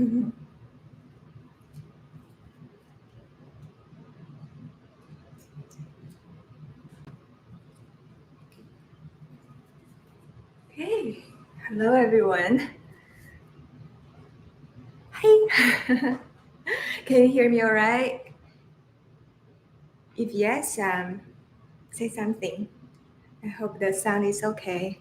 Hey, hello everyone. Hi. Can you hear me all right? If yes, say something. I hope the sound is okay.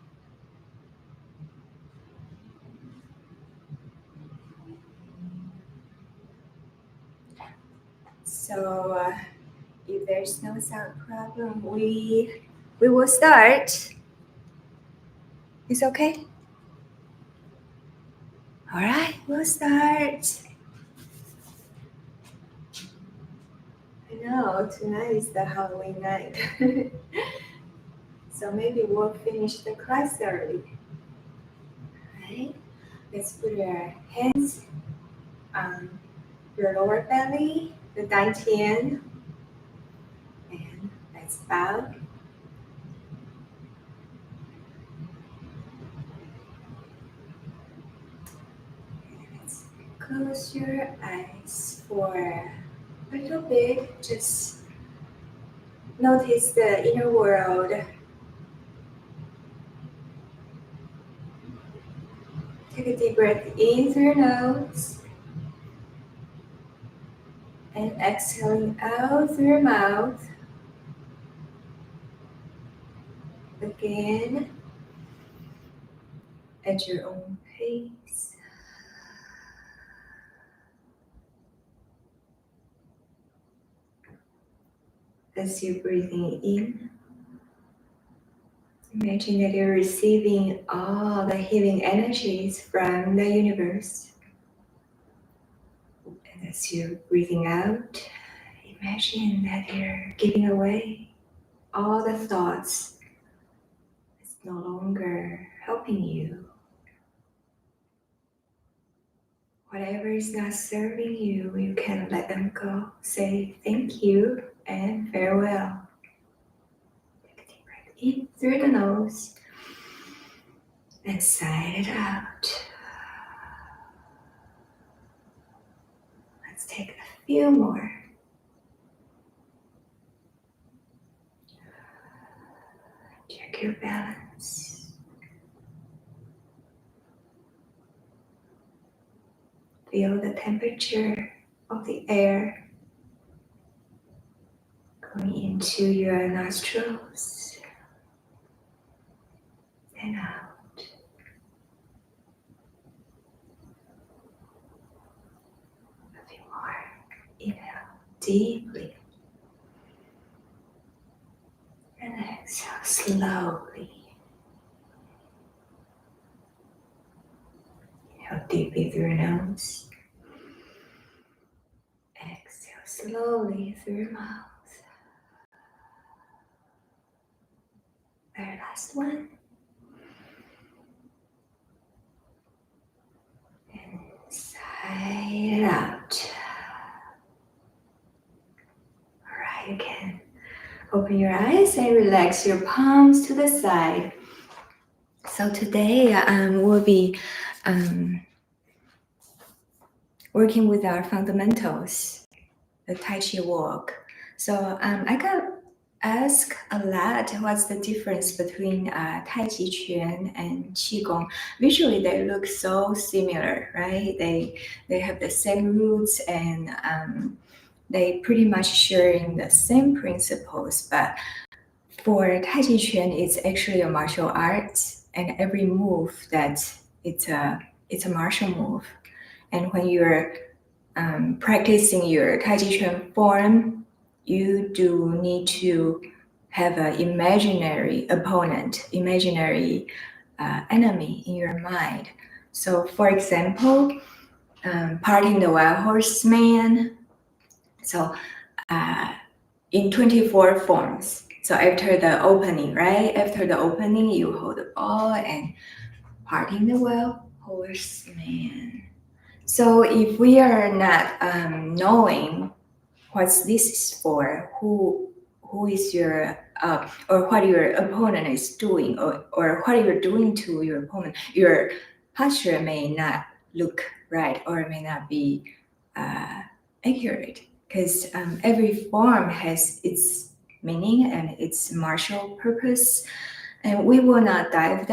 So, if there's no sound problem, we will start. It's okay. All right, we'll start. I know tonight is the Halloween night, so maybe we'll finish the class early. Right? Let's put our hands on your lower belly, the dantian, and let's bow. Let's close your eyes for a little bit. Just notice the inner world. Take a deep breath in through your nose and exhaling out through your mouth. Again, at your own pace. As you're breathing in, imagine that you're receiving all the healing energies from the universe. And as you're breathing out, imagine that you're giving away all the thoughts that's no longer helping you. Whatever is not serving you, you can let them go. Say thank you and farewell. Take a deep breath in through the nose and sigh it out. Let's take a few more. Check your balance. Feel the temperature of the air going into your nostrils and out. A few more. Inhale deeply and exhale slowly. Inhale deeply through your nose. Exhale slowly through your mouth. Very last one. And sigh it out. Alright, you can open your eyes and relax your palms to the side. So today we'll be working with our fundamentals, the Tai Chi Walk. So I got asked a lot what's the difference between Tai Chi Chuan and Qigong. Visually they look so similar, right? They have the same roots and they pretty much sharing the same principles, but for Tai Chi Chuan, it's actually a martial arts, and every move that it's a martial move. And when you're practicing your Tai Chi Chuan form, you do need to have an imaginary opponent, imaginary enemy in your mind. So, for example, parting the wild horseman. So, in 24 forms. So after the opening, right? After the opening, you hold the ball and parting the wild horseman. So if we are not knowing what this is for, who is your or what your opponent is doing, or what you're doing to your opponent, your posture may not look right or may not be accurate, because every form has its meaning and its martial purpose, and we will not dive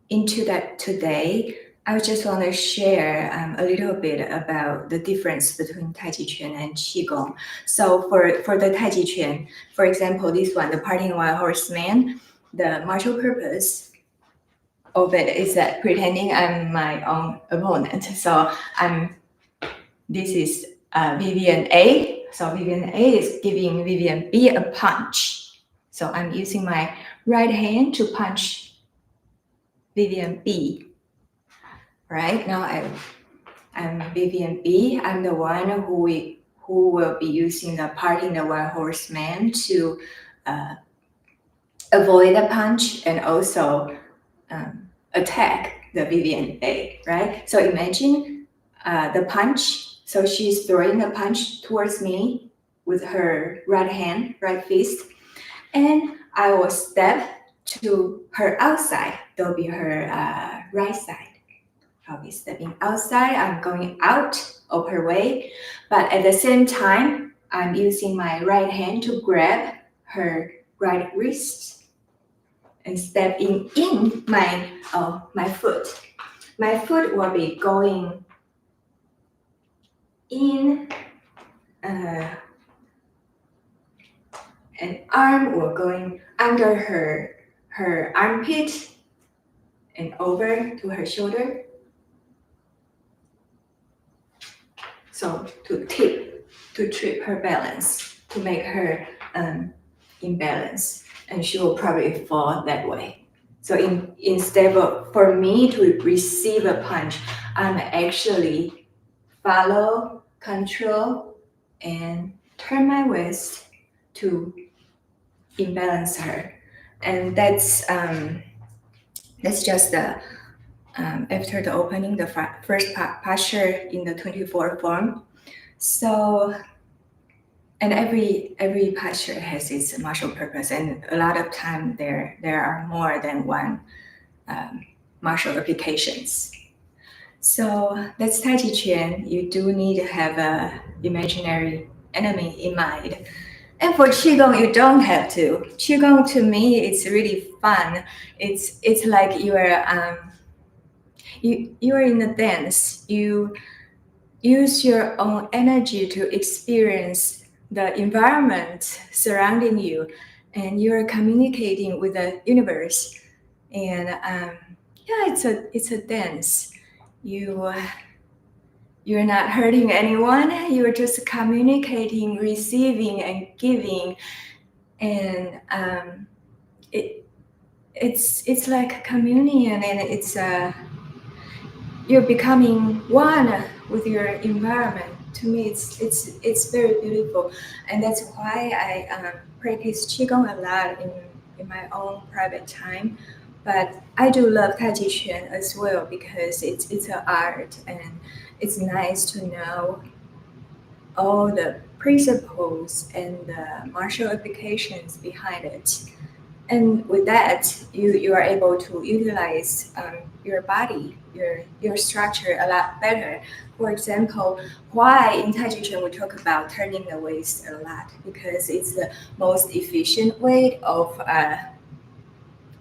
into that today. I just want to share a little bit about the difference between Tai Chi Chuan and Qigong. So for the Tai Chi Chuan, for example, this one, the Parting Wild Horseman, the martial purpose of it is that pretending I'm my own opponent. So this is Vivien A. So Vivien A is giving Vivien B a punch. So I'm using my right hand to punch Vivien B. Right now I'm Vivien B. I'm the one who will be using the Parting the Wild Horseman to avoid the punch and also attack the Vivien A, right? So imagine the punch. So she's throwing the punch towards me with her right hand, right fist, and I will step to her outside. That'll be her right side. I'll be stepping outside. I'm going out of her way, but at the same time, I'm using my right hand to grab her right wrist and stepping in my foot. My foot will be going in, an arm will going under her armpit and over to her shoulder. So to trip her balance, to make her imbalance, and she will probably fall that way. So instead of for me to receive a punch, I'm actually follow, control, and turn my waist to imbalance her, and that's just the after the opening, the first posture in the 24 form. So, and every posture has its martial purpose, and a lot of time there are more than one martial applications. So that's Tai Chi Chuan. You do need to have a imaginary enemy in mind. And for Qigong, you don't have to. Qigong to me, it's really fun. It's like you are in a dance. You use your own energy to experience the environment surrounding you, and you're communicating with the universe. And yeah, it's a dance. You're not hurting anyone. You're just communicating, receiving, and giving, and it's like communion, and it's you're becoming one with your environment. To me, it's very beautiful, and that's why I practice Qigong a lot in my own private time. But I do love Tai Chi Chuan as well because it's an art, and it's nice to know all the principles and the martial applications behind it. And with that, you are able to utilize your body, your structure a lot better. For example, why in Tai Chi Chuan we talk about turning the waist a lot, because it's the most efficient way of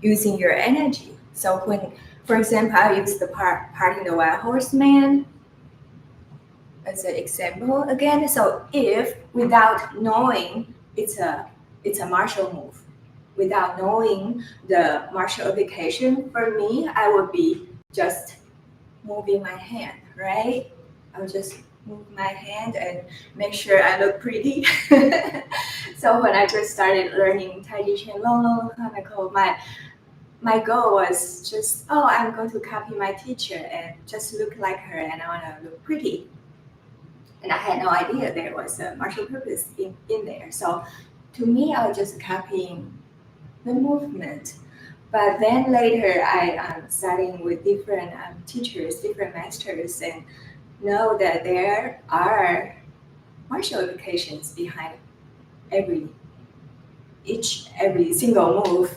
using your energy. So when, for example, I use the Parting the Wild Horseman as an example again. So if without knowing it's a martial move, without knowing the martial application, for me, I would be just moving my hand, right? I would just move my hand and make sure I look pretty. So when I just started learning Tai Chi Chuan long time ago, my goal was just, I'm going to copy my teacher and just look like her, and I want to look pretty. And I had no idea there was a martial purpose in there. So to me, I was just copying the movement. But then later, I studying with different teachers, different masters, and know that there are martial applications behind every single move.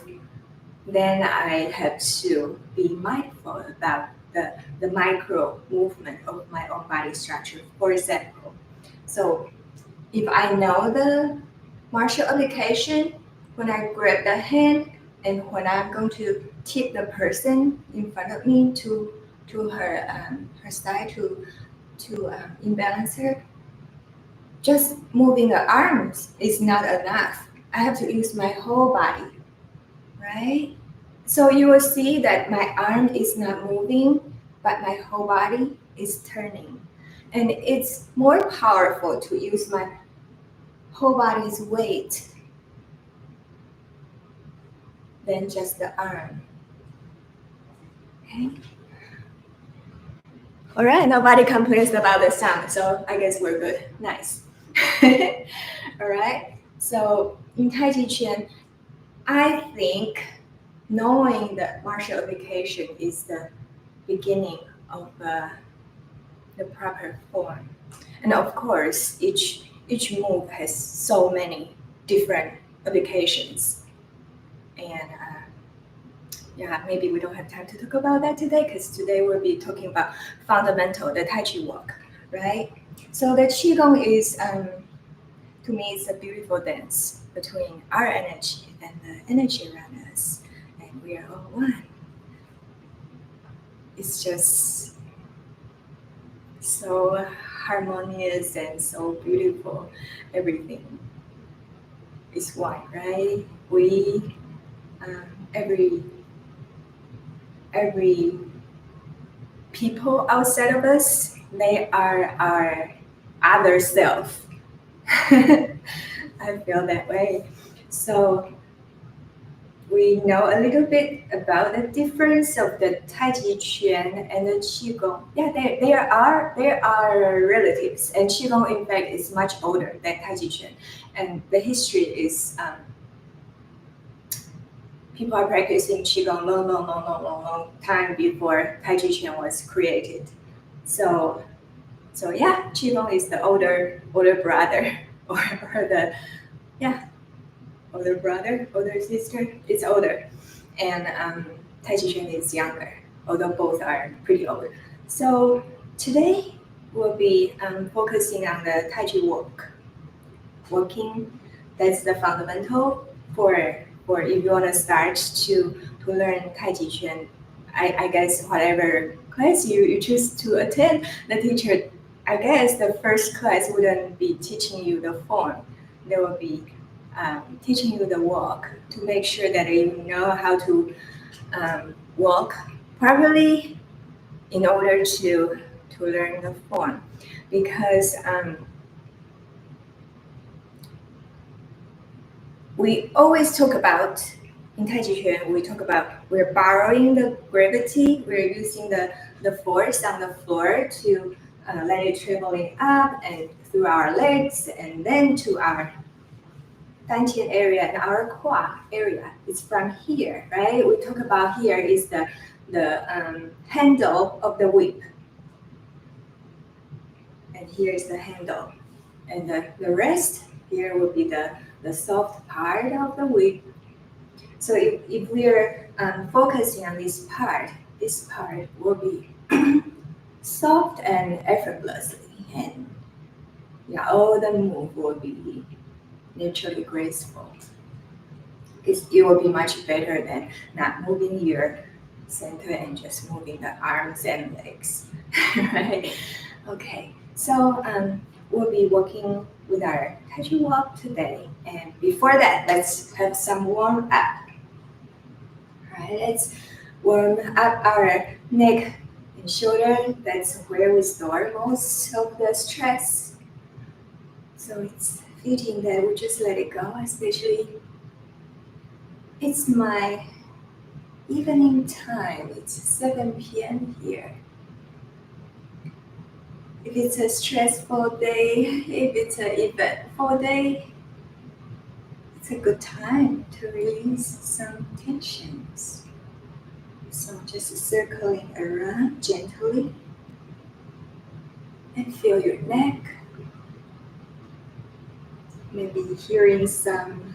Then I had to be mindful about the micro movement of my own body structure. For example, so if I know the martial application, when I grab the hand and when I'm going to tip the person in front of me to her side to imbalance her, just moving the arms is not enough. I have to use my whole body, right? So you will see that my arm is not moving, but my whole body is turning. And it's more powerful to use my whole body's weight than just the arm. Okay? All right, nobody complains about the sound, so I guess we're good. Nice. All right, so in Tai Chi Chuan, I think knowing the martial application is the beginning of the proper form. And of course, each move has so many different applications. And yeah, maybe we don't have time to talk about that today because today we'll be talking about fundamental, the Tai Chi Walk, right? So the Qigong is, to me, it's a beautiful dance between our energy and the energy around us. And we are all one. It's just so harmonious and so beautiful. Everything is one, right? We, every people outside of us, they are our other self. I feel that way. So we know a little bit about the difference of the Tai Chi Chuan and the Qigong. Yeah, they are relatives, and Qigong in fact is much older than Tai Chi Chuan, and the history is people are practicing Qigong long time before Tai Chi Chuan was created. So yeah, Qigong is the older brother or the older brother, older sister. It's older, and Tai Chi Chuan is younger, although both are pretty old. So today we'll be focusing on the Tai Chi Walk. Walking, that's the fundamental for if you want to start to learn Tai Chi Chuan. I guess whatever class you choose to attend, the teacher, I guess the first class wouldn't be teaching you the form. They will be teaching you the walk to make sure that you know how to walk properly in order to learn the form. Because we always talk about, in Tai Chi Chuan, we talk about we're borrowing the gravity, we're using the force on the floor to let it traveling up and through our legs and then to our dantian area and our quad area. It's from here, right? We talk about here is the handle of the whip. And here is the handle. And the rest here will be the soft part of the whip. So if we're focusing on this part will be soft and effortlessly, and yeah, all the move will be naturally graceful. It will be much better than not moving your center and just moving the arms and legs, right? Okay, so we'll be working with our Tai Chi Walk today. And before that, let's have some warm up. All right, let's warm up our neck and shoulder. That's where we store most of the stress. So it's fitting that we just let it go, especially it's my evening time. It's 7 p.m. here. If it's a stressful day, if it's an eventful day, it's a good time to release some tensions. So just circling around gently and feel your neck. Maybe hearing some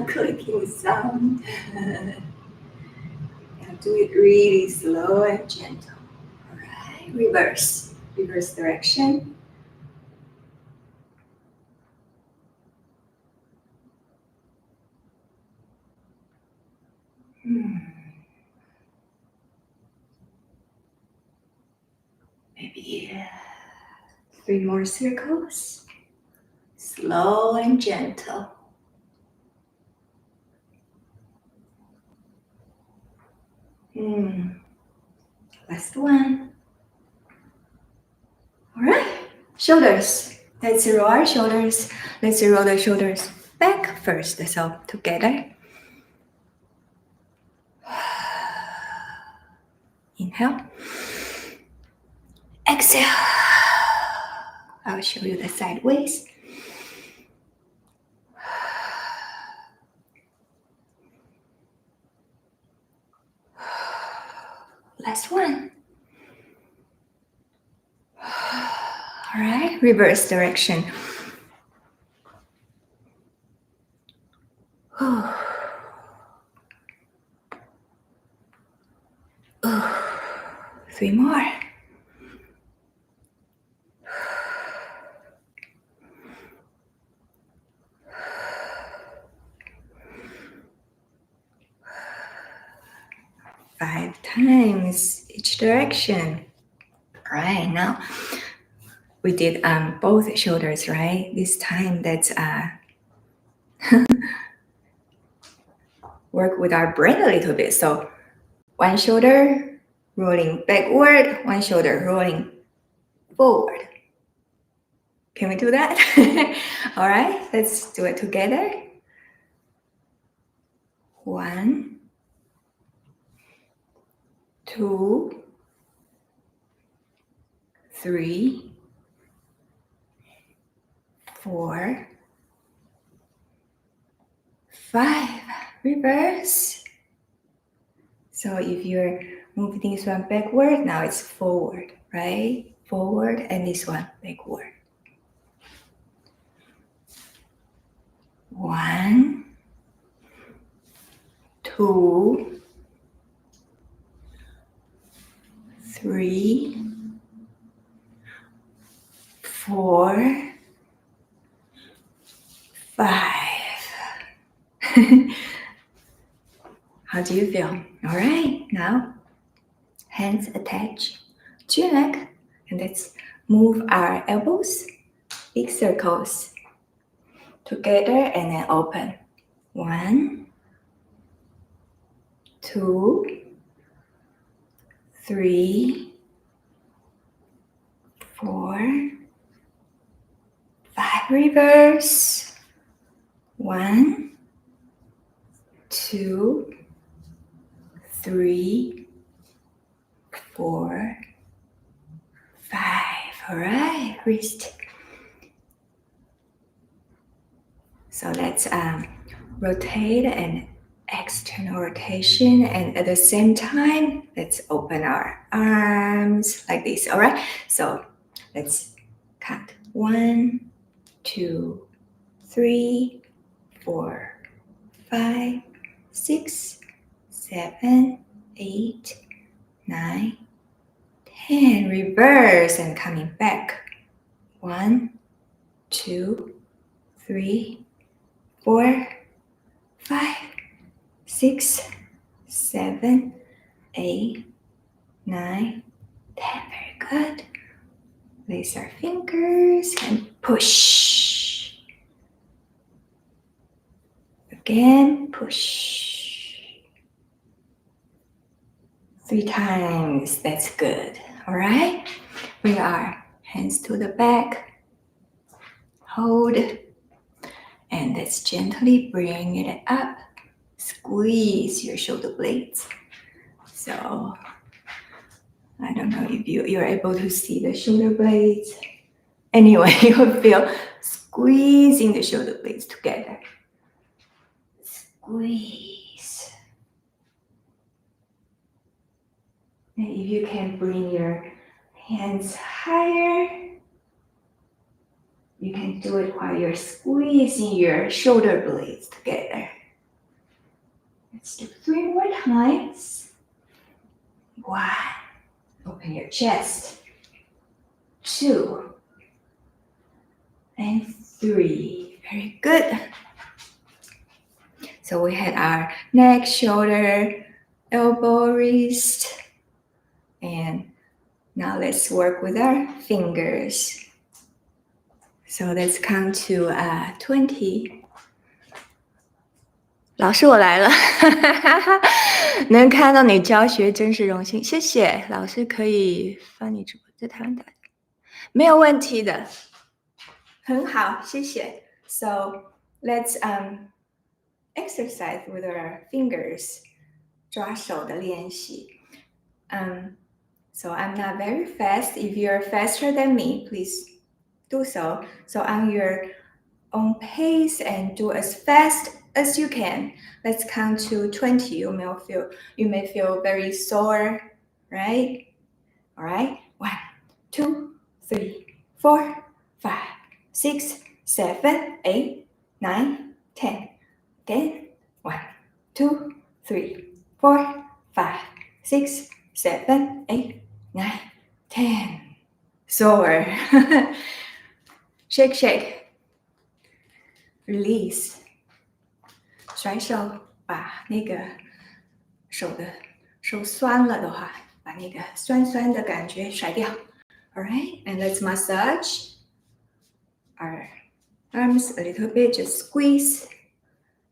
clicking sound. And Do it really slow and gentle. All right, reverse direction. Maybe 3 more circles. Slow and gentle. Last one. All right, shoulders. Let's roll our shoulders. Let's roll the shoulders back first. So together. Inhale. Exhale. I'll show you the sideways. Last one. All right, reverse direction. Three more. Five times each direction. All right, now we did both shoulders, right? This time let's work with our brain a little bit. So one shoulder rolling backward, one shoulder rolling forward. Can we do that? All right, let's do it together. 1, 2, 3, 4, 5. Reverse. So if you're moving this one backward, now it's forward, right? Forward, and this one backward. 1, 2, 3, 4, 5. How do you feel? All right, now hands attached to your neck, and let's move our elbows, big circles, together and then open. 1, 2, 3, 4, 5. Reverse. 1, 2, 3, 4, 5. All right, wrist. So let's rotate and external rotation, and at the same time, let's open our arms like this. All right, so let's count. 1, 2, 3, 4, 5, 6, 7, 8, 9, 10. Reverse and coming back. 1, 2, 3, 4, 5, 6, 7, 8, 9, 10. Very good. Place our fingers and push. Again, push. 3 times. That's good. All right. Bring our hands to the back. Hold. And let's gently bring it up. Squeeze your shoulder blades. So I don't know if you're able to see the shoulder blades. Anyway, you'll feel squeezing the shoulder blades together. Squeeze. And if you can bring your hands higher, you can do it while you're squeezing your shoulder blades together. Let's do 3 more times. 1. Open your chest. 2 and 3. Very good. So we had our neck, shoulder, elbow, wrist. And now let's work with our fingers. So let's count to 20. 老师，我来了，能看到你教学真是荣幸，谢谢。老师可以翻你直播，在台湾打，没有问题的，很好，谢谢。So let's exercise with our fingers， 抓手的练习。So I'm not very fast. If you're faster than me, please do so. So on your own pace and do as fast as you can. Let's count to 20. You may feel very sore, right? All right. 1, 2, 3, 4, 5, 6, 7, 8, 9, 10. Again. 1, 2, 3, 4, 5, 6, 7, 8, 9, 10. Sore. Shake, shake. Release. 甩手，把那个手酸了的话，把那个酸酸的感觉甩掉。Alright, and let's massage our arms a little bit. Just squeeze.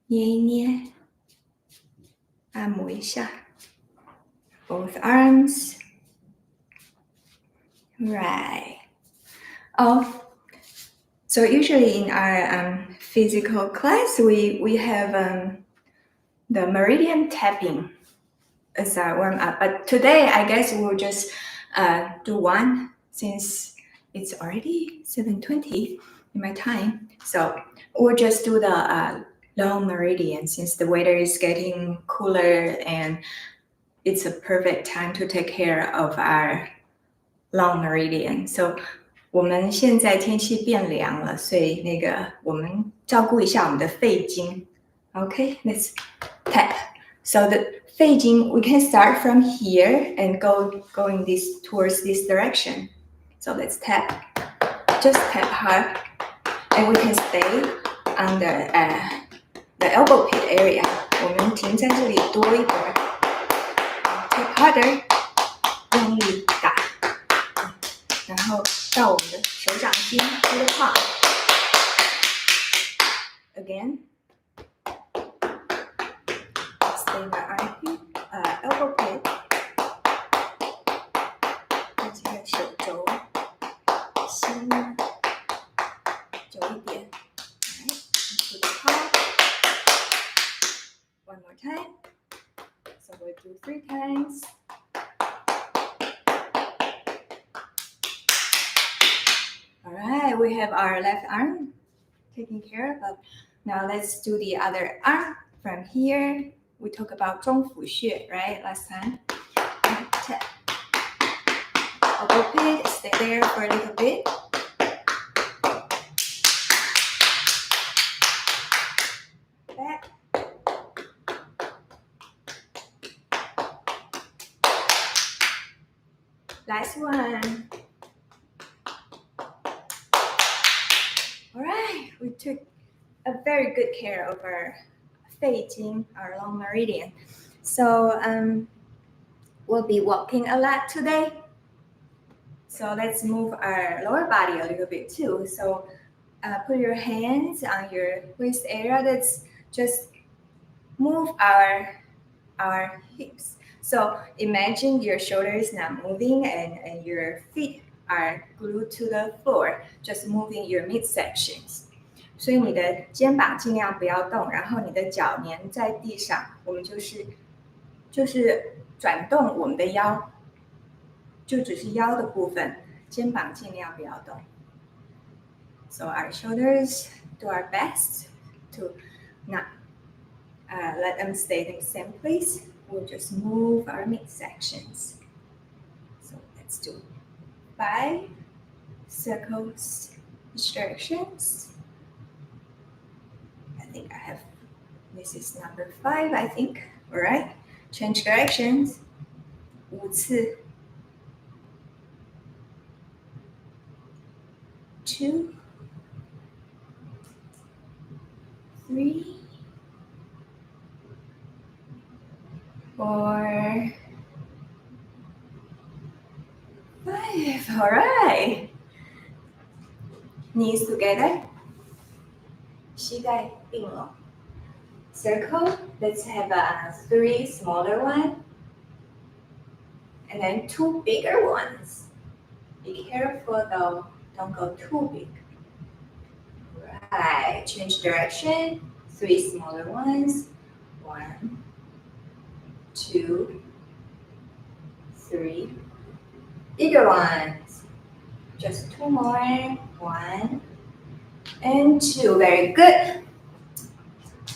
捏一捏，按摩一下。Both arms. Right. Oh, so usually in our physical class, we have the meridian tapping as our warm up. But today, I guess we'll just do one since it's already 7:20 in my time. So we'll just do the long meridian since the weather is getting cooler and it's a perfect time to take care of our long meridian. So 我们现在天气变凉了，所以我们照顾一下我们的肺经。Okay, let's tap. So the 肺经 we can start from here and going towards this direction. So let's tap. Just tap hard, and we can stay on the elbow pit area. 我们停在这里多一会儿。Tap harder. 用力打。然后到我们的手掌心 to the palm. Again. Stay by armpit, elbow pit. 这个手肘心久一点。Alright, to the palm. One more time. So we'll do 3 times. Alright, we have our left arm taken care of. Now let's do the other arm from here. We talked about 中府穴, right, last time. Tap. Elbow pit, stay there for a little bit. Back. Last one. Alright, we took a very good care of our 肺经, our long meridian. So we'll be walking a lot today. So let's move our lower body a little bit too. So put your hands on your waist area. Let's just move our hips. So imagine your shoulders not moving and your feet are glued to the floor, just moving your midsections. 所以你的肩膀尽量不要动，然后你的脚粘在地上，我们就是转动我们的腰，就只是腰的部分，肩膀尽量不要动。So our shoulders do our best to not let them stay in the same place. We'll just move our midsections. So let's do 5 circles, each directions. I think I have, this is number 5, I think. All right, change directions. 5次。2, 3, 4, 5. All right. Knees together. 膝盖并拢。Circle. Let's have 3 smaller ones. And then 2 bigger ones. Be careful though. Don't go too big. Right. Change direction. 3 smaller ones. 1, 2, 3. Bigger ones. Just 2 more. 1 and 2. Very good.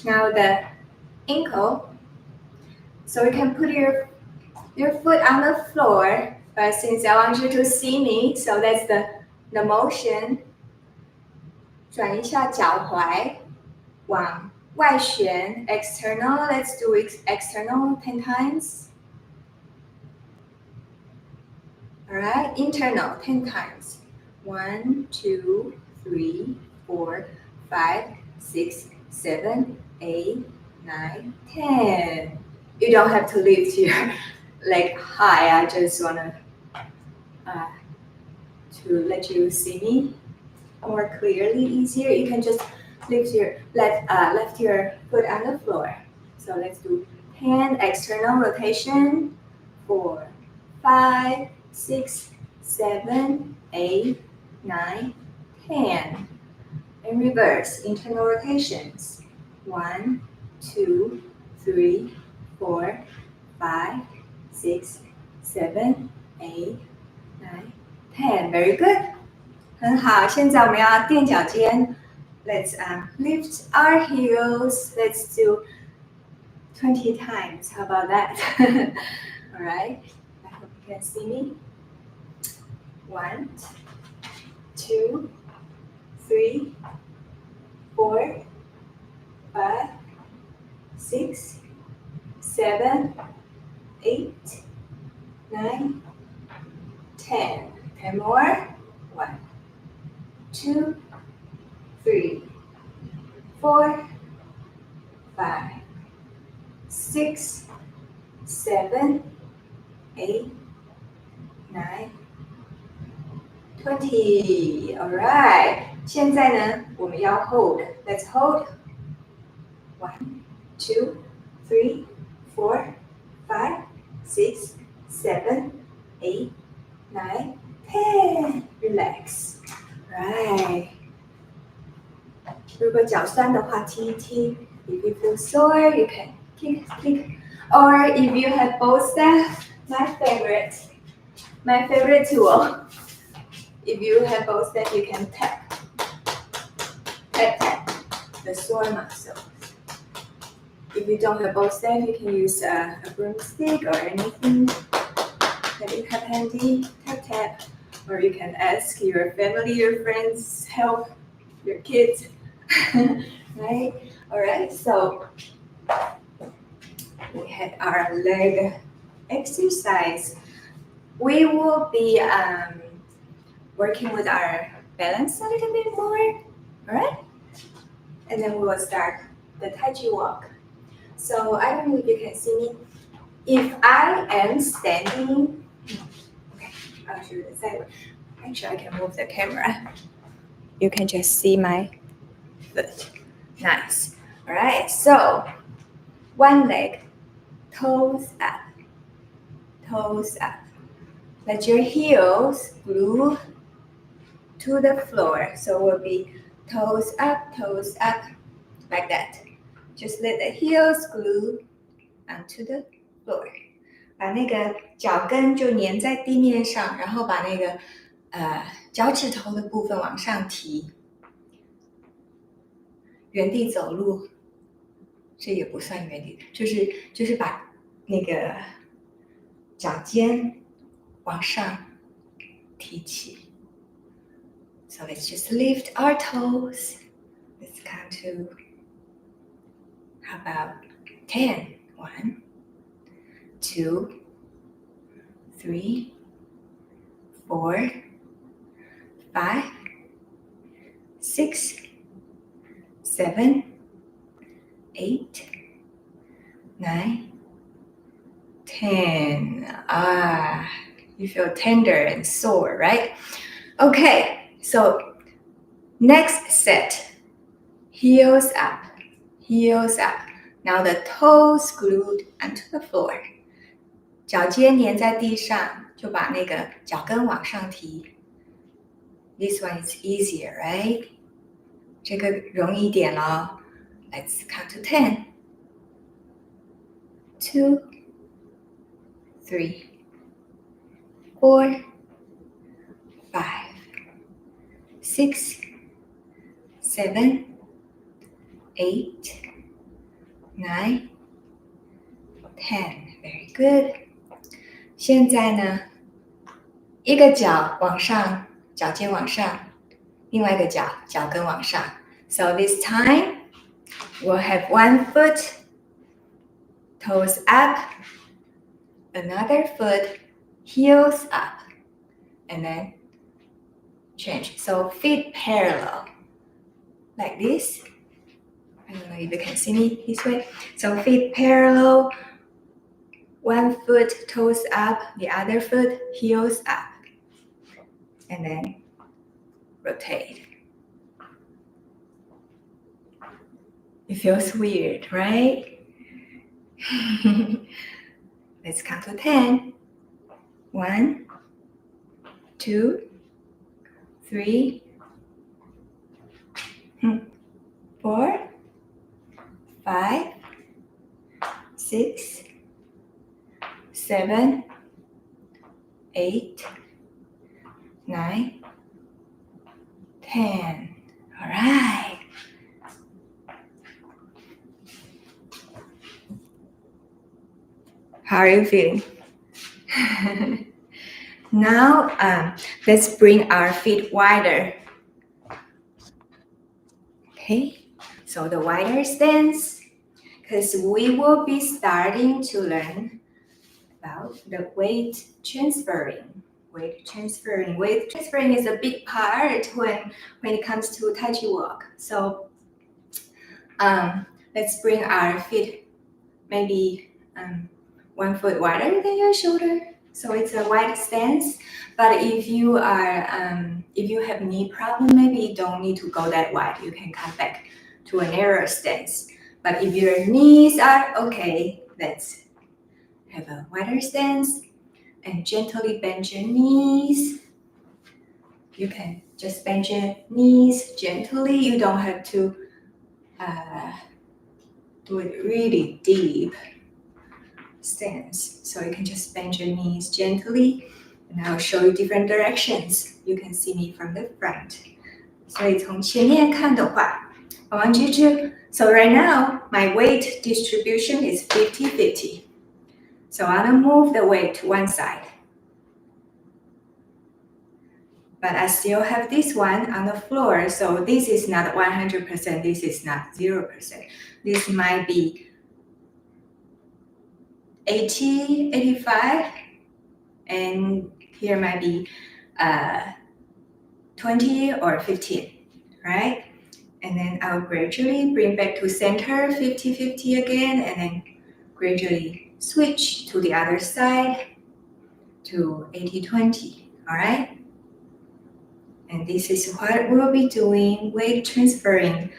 Now the ankle. So you can put your foot on the floor, but since I want you to see me, so that's the motion. 转一下脚踝，往外旋 external. Let's do external 10 times. All right, internal 10 times. 1, 2, 3, 4, 5, 6, 7, 8, 9, 10. You don't have to lift your leg high. I just wanna to let you see me more clearly, easier. You can just lift your left your foot on the floor. So let's do 10 external rotation. 4, 5, 6, 7, 8, 9, 10. And reverse internal rotations. 1, 2, 3, 4, 5, 6, 7, 8, 9, 10. Very good. 很好，现在我们要垫脚尖。Let's lift our heels. Let's do 20 times. How about that? All right. I hope you can see me. 1, 2, 3, 4, 5, 6, 7, 8, 9, 10. 10 more. 1, 2, 3, 4, 5, 6, 7, 8, 9, 20. All right. 现在呢，我们要 hold. Let's hold. 1, 2, 3, 4, 5, 6, 7, 8, 9, 10. Relax. Right. 如果脚酸的话，踢一踢。If you feel sore, you can kick. Or if you have both staff, my favorite tool. If you have both staff, you can tap the sore muscles. If you don't have both staff, you can use a broomstick or anything that you have handy. Tap. Or you can ask your family, your friends, help, your kids. Right? All right, so we had our leg exercise. We will be working with our balance a little bit more. All right? And then we will start the Tai Chi Walk. So I don't know if you can see me. If I am standing, okay, I'll show you the side. Actually, I can move the camera. You can just see my foot. Nice. All right, so one leg, toes up. Let your heels glue to the floor. So we'll be toes up, like that. Just let the heels glue onto the floor. 把那个脚跟就粘在地面上，然后把那个脚趾头的部分往上提。原地走路，这也不算原地，就是把那个脚尖往上提起。So let's just lift our toes. Let's count to, how about 10? 1, 2, 3, 4, 5, 6, 7, 8, 9, 10. You feel tender and sore, right? Okay, so next set. Heels up, heels up. Now the toes glued onto the floor. 脚尖粘在地上，就把那个脚跟往上提。This one is easier, right? 这个容易一点咯。Let's count to 10. 2, 3, 4, 5, 6, 7, 8, 9, 10. Very good. 现在呢，一个脚往上，脚尖往上，另外一个脚，脚跟往上。So this time, we'll have one foot, toes up, another foot, heels up, and then change. So feet parallel, like this. I don't know if you can see me this way. So feet parallel, one foot toes up, the other foot heels up, and then rotate. It feels weird, right? Let's count to 10. 1, 2, 3, 4, 5, 6, 7, 8, 9, 10. All right. How are you feeling? Now, let's bring our feet wider. Okay, so the wider stance, because we will be starting to learn about the weight transferring. Weight transferring is a big part when it comes to Tai Chi Walk. So let's bring our feet maybe 1 foot wider than your shoulder. So it's a wide stance. But if you have knee problem, maybe you don't need to go that wide. You can come back to a narrow stance. But if your knees are okay, let's have a wider stance and gently bend your knees. You can just bend your knees gently. You don't have to do it really deep stance. So you can just bend your knees gently, and I'll show you different directions. You can see me from the front. 所以从前面看的话, I want you to, so right now, my weight distribution is 50-50. So I'm gonna move the weight to one side. But I still have this one on the floor, so this is not 100%, this is not 0%. This might be 80, 85, and here might be 20 or 15, right? And then I'll gradually bring back to center, 50-50 again, and then gradually switch to the other side to 80-20, all right? And this is what we'll be doing, weight transferring.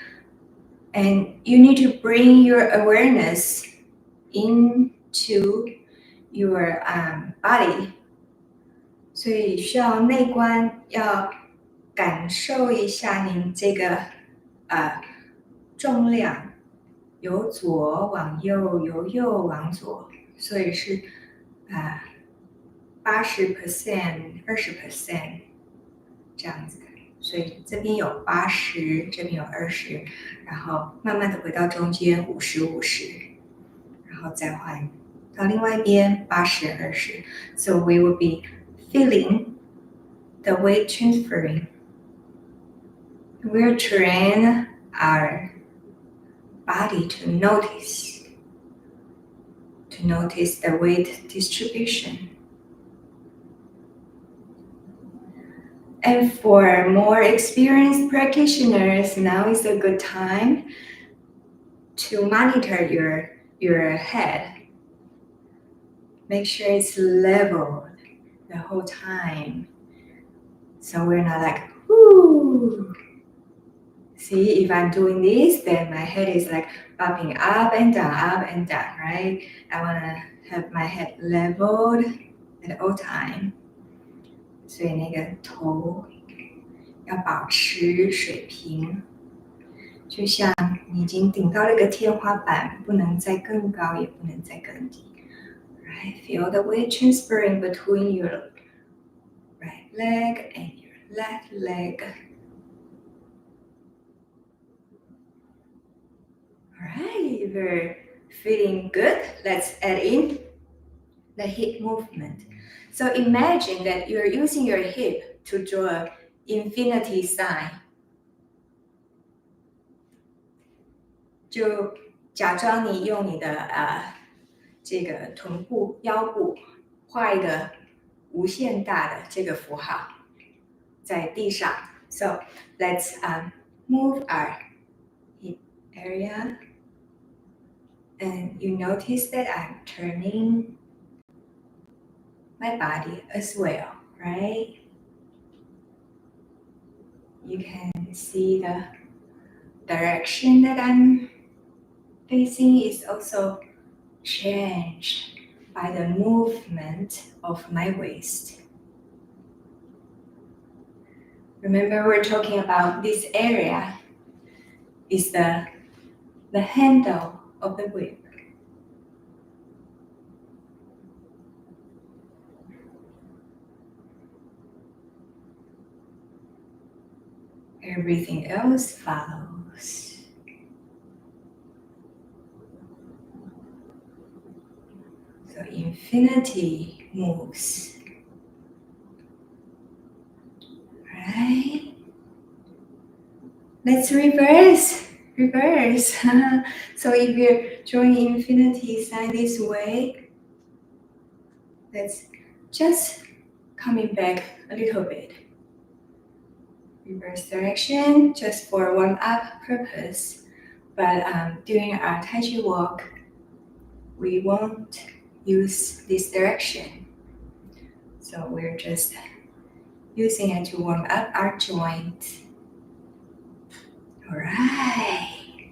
And you need to bring your awareness into your body. 所以需要内观，要感受一下您这个重量，由左往右，由右往左，所以是80%、20%这样子。所以这边有80，这边有20，然后慢慢的回到中间50-50，然后再换到另外一边80-20。So we will be feeling the weight transferring. We'll train our body to notice the weight distribution. And for more experienced practitioners, now is a good time to monitor your head. Make sure it's level the whole time. So we're not like, whoo. See, if I'm doing this, then my head is like bobbing up and down, right? I want to have my head leveled at all time. 所以那个头要保持水平，就像你已经顶到了一个天花板，不能再更高，也不能再更低。Right? Feel the weight transferring between your right leg and your left leg. Alright, if you're feeling good, let's add in the hip movement. So imagine that you're using your hip to draw infinity sign. 就假装你用你的这个臀部、腰部画一个无限大的这个符号在地上。So let's move our hip area. And you notice that I'm turning my body as well, right? You can see the direction that I'm facing is also changed by the movement of my waist. Remember, we're talking about this area is the handle of the whip. Everything else follows. So infinity moves. Right? Let's reverse. So if you're drawing infinity sign this way, let's just coming back a little bit. Reverse direction, just for warm-up purpose. But during our Tai Chi walk, we won't use this direction. So we're just using it to warm up our joint. All right.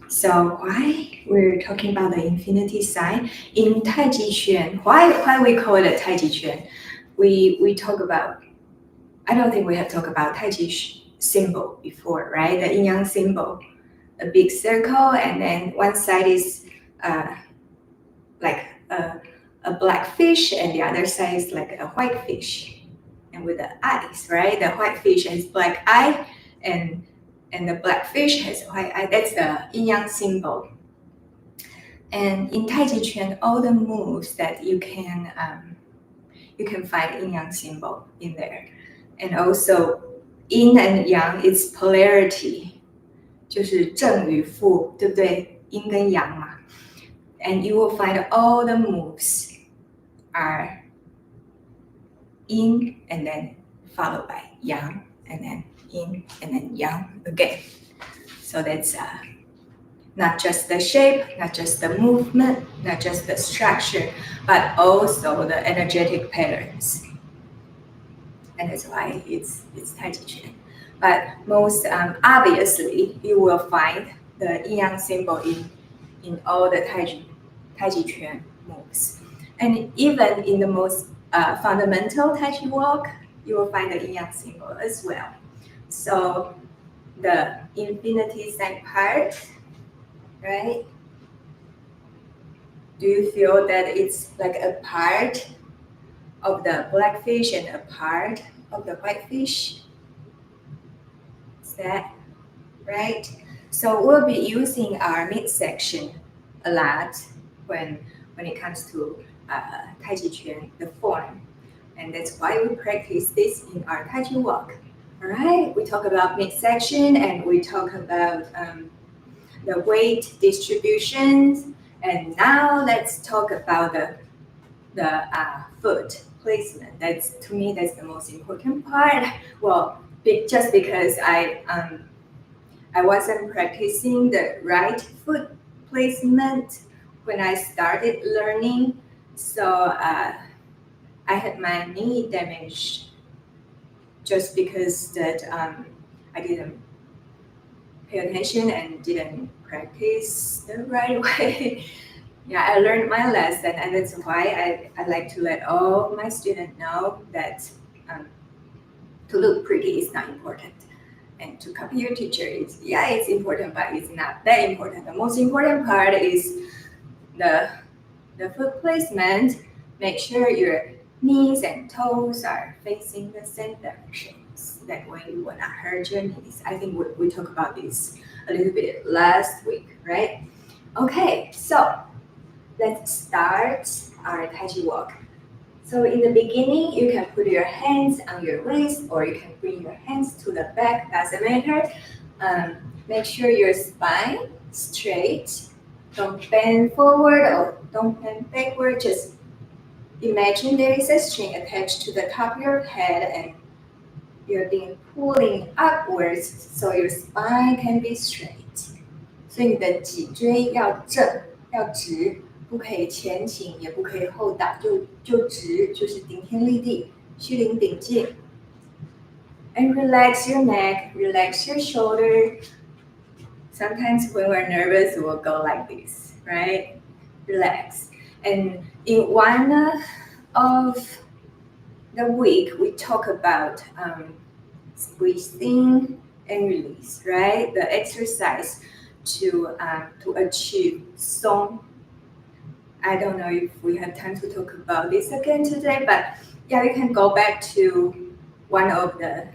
So why we're talking about the infinity sign in Tai Chi Chuan? Why we call it a Tai Chi Chuan? We talk about. I don't think we have talked about Tai Chi symbol before, right? The yin yang symbol, a big circle, and then one side is like a black fish, and the other side is like a white fish, and with the eyes, right? The white fish has black eye, and the black fish has white eye. That's the yin yang symbol. And in Tai Chi Chuan, all the moves that you can find yin yang symbol in there. And also, yin and yang, it's polarity, 就是正与负，对不对？阴跟阳嘛。And you will find all the moves are yin and then followed by yang, and then yin and then yang again. So that's not just the shape, not just the movement, not just the structure, but also the energetic patterns. And that's why it's Tai Chi Chuan. But most obviously, you will find the yin yang symbol in all the Tai Chi Chuan moves. And even in the most fundamental Tai Chi walk, you will find the yin yang symbol as well. So the infinity sign part, right? Do you feel that it's like a part of the black fish and a part of the white fish? Is that right? So we'll be using our midsection a lot when it comes to Tai Chi Chuan, the form. And that's why we practice this in our Tai Chi walk. All right, we talk about midsection and we talk about the weight distributions. And now let's talk about the the foot placement. To me, that's the most important part. Well, just because I wasn't practicing the right foot placement when I started learning, so I had my knee damaged just because that I didn't pay attention and didn't practice the right way. Yeah, I learned my lesson, and that's why I like to let all my students know that um, to look pretty is not important. And to copy your teacher is, yeah, it's important, but it's not that important. The most important part is the foot placement. Make sure your knees and toes are facing the same directions. That way you will not hurt your knees. I think we talked about this a little bit last week, right? Okay, so let's start our Tai Chi walk. So in the beginning, you can put your hands on your waist or you can bring your hands to the back, doesn't matter. Make sure your spine straight. Don't bend forward or don't bend backward. Just imagine there is a string attached to the top of your head and you're being pulling upwards so your spine can be straight. 所以你的脊椎要正，要直，不可以前倾，也不可以后倒，就直，就是顶天立地，虚灵顶劲。And relax your neck, relax your shoulder. Sometimes when we're nervous, we'll go like this, right? Relax. And in one of the week, we talk about squeezing and release, right? The exercise to achieve song. I don't know if we have time to talk about this again today, but yeah, you can go back to one of the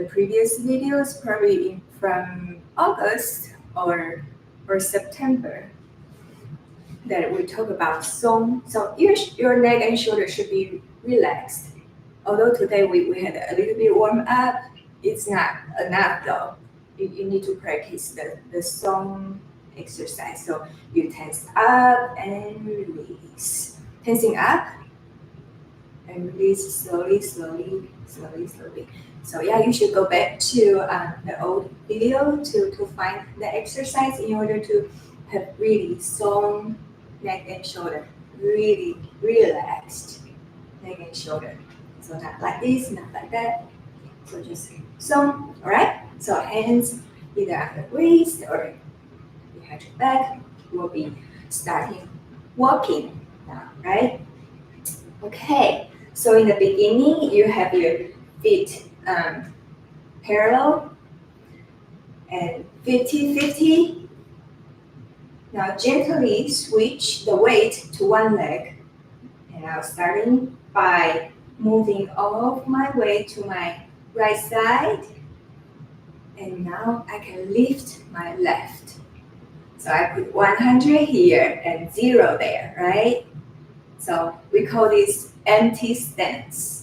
previous videos, probably from August or September, that we talk about song. So your neck and shoulder should be relaxed. Although today we had a little bit warm up, it's not enough though. You need to practice the song exercise. So you tense up and release. Tensing up and release slowly. So yeah, you should go back to the old video to find the exercise in order to have really song, neck and shoulder, really relaxed neck and shoulder. So not like this, not like that. So just song, all right? So hands either on the waist or behind your back. We'll be starting walking now, right? Okay, so in the beginning, you have your feet parallel and 50-50. Now gently switch the weight to one leg. And now starting by moving all of my weight to my right side. And now I can lift my left. So I put 100 here and 0 there, right? So we call this empty stance.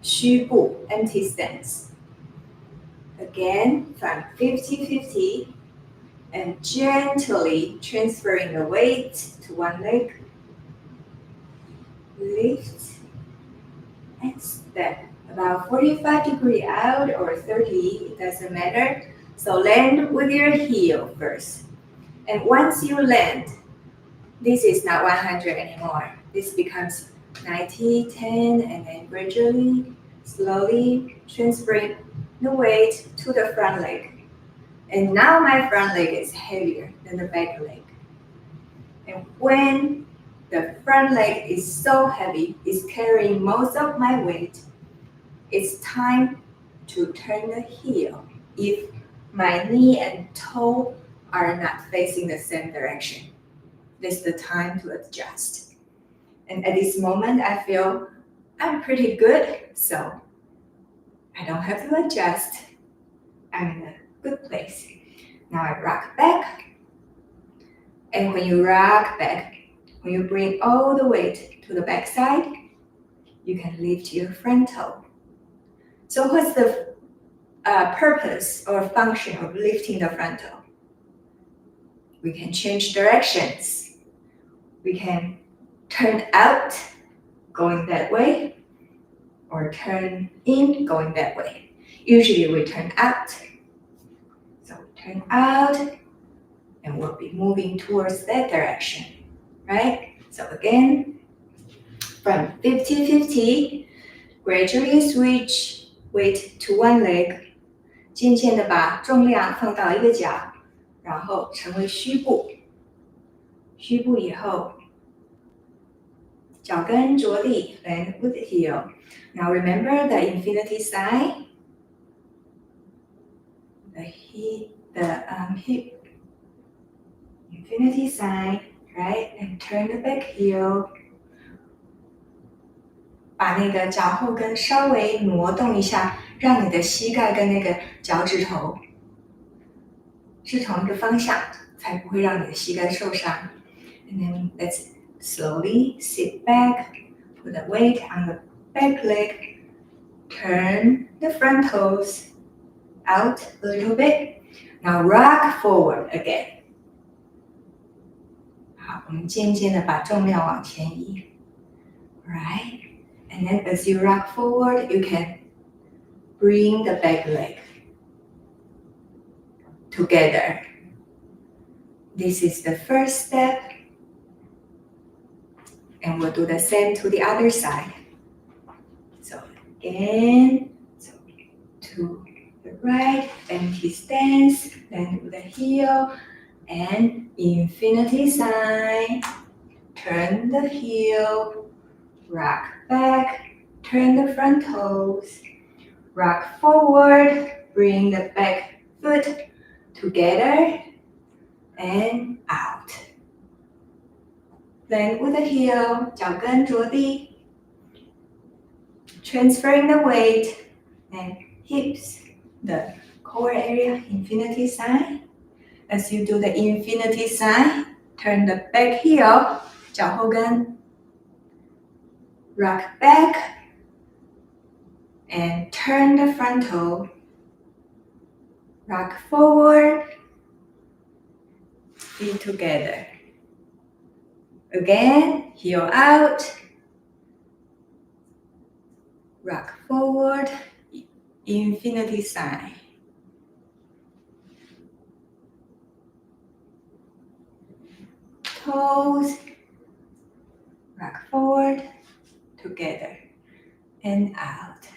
虚步, empty stance. Again, from 50-50 and gently transferring the weight to one leg. Lift and step. About 45 degrees out or 30, it doesn't matter. So land with your heel first. And once you land, this is not 100 anymore. This becomes 90, 10, and then gradually, slowly transferring the weight to the front leg. And now my front leg is heavier than the back leg. And when the front leg is so heavy, it's carrying most of my weight, it's time to turn the heel if my knee and toe are not facing the same direction. This is the time to adjust. And at this moment, I feel I'm pretty good, so I don't have to adjust. I'm in a good place. Now I rock back. And when you rock back, when you bring all the weight to the back side, you can lift your front toe. So what's the purpose or function of lifting the front toe? We can change directions. We can turn out, going that way, or turn in, going that way. Usually we turn out. So we turn out and we'll be moving towards that direction, right? So again, from 50-50, gradually switch weight to one leg. 渐渐的把重量放到一个脚，然后成为虚步。虚步以后，脚跟着地 land with the heel. Now remember the infinity sign. The hip. Infinity sign, right? And turn the back heel. 把那个脚后跟稍微挪动一下，让你的膝盖跟那个脚趾头是同一个方向，才不会让你的膝盖受伤。And then let's slowly sit back, put the weight on the back leg, turn the front toes out a little bit. Now rock forward again. 好，我们渐渐的把重量往前移。Right? And then as you rock forward, you can bring the back leg together. This is the first step. And we'll do the same to the other side. So again, so to the right, empty stance, then with the heel, and infinity sign. Turn the heel, rock back, turn the front toes, rock forward, bring the back foot together and out. Then with the heel, 脚跟着地, transferring the weight and hips, the core area, infinity sign. As you do the infinity sign, turn the back heel, 脚后跟, rock back, and turn the front toe, rock forward, feet together. Again, heel out, rock forward, infinity sign. Toes, rock forward, together, and out.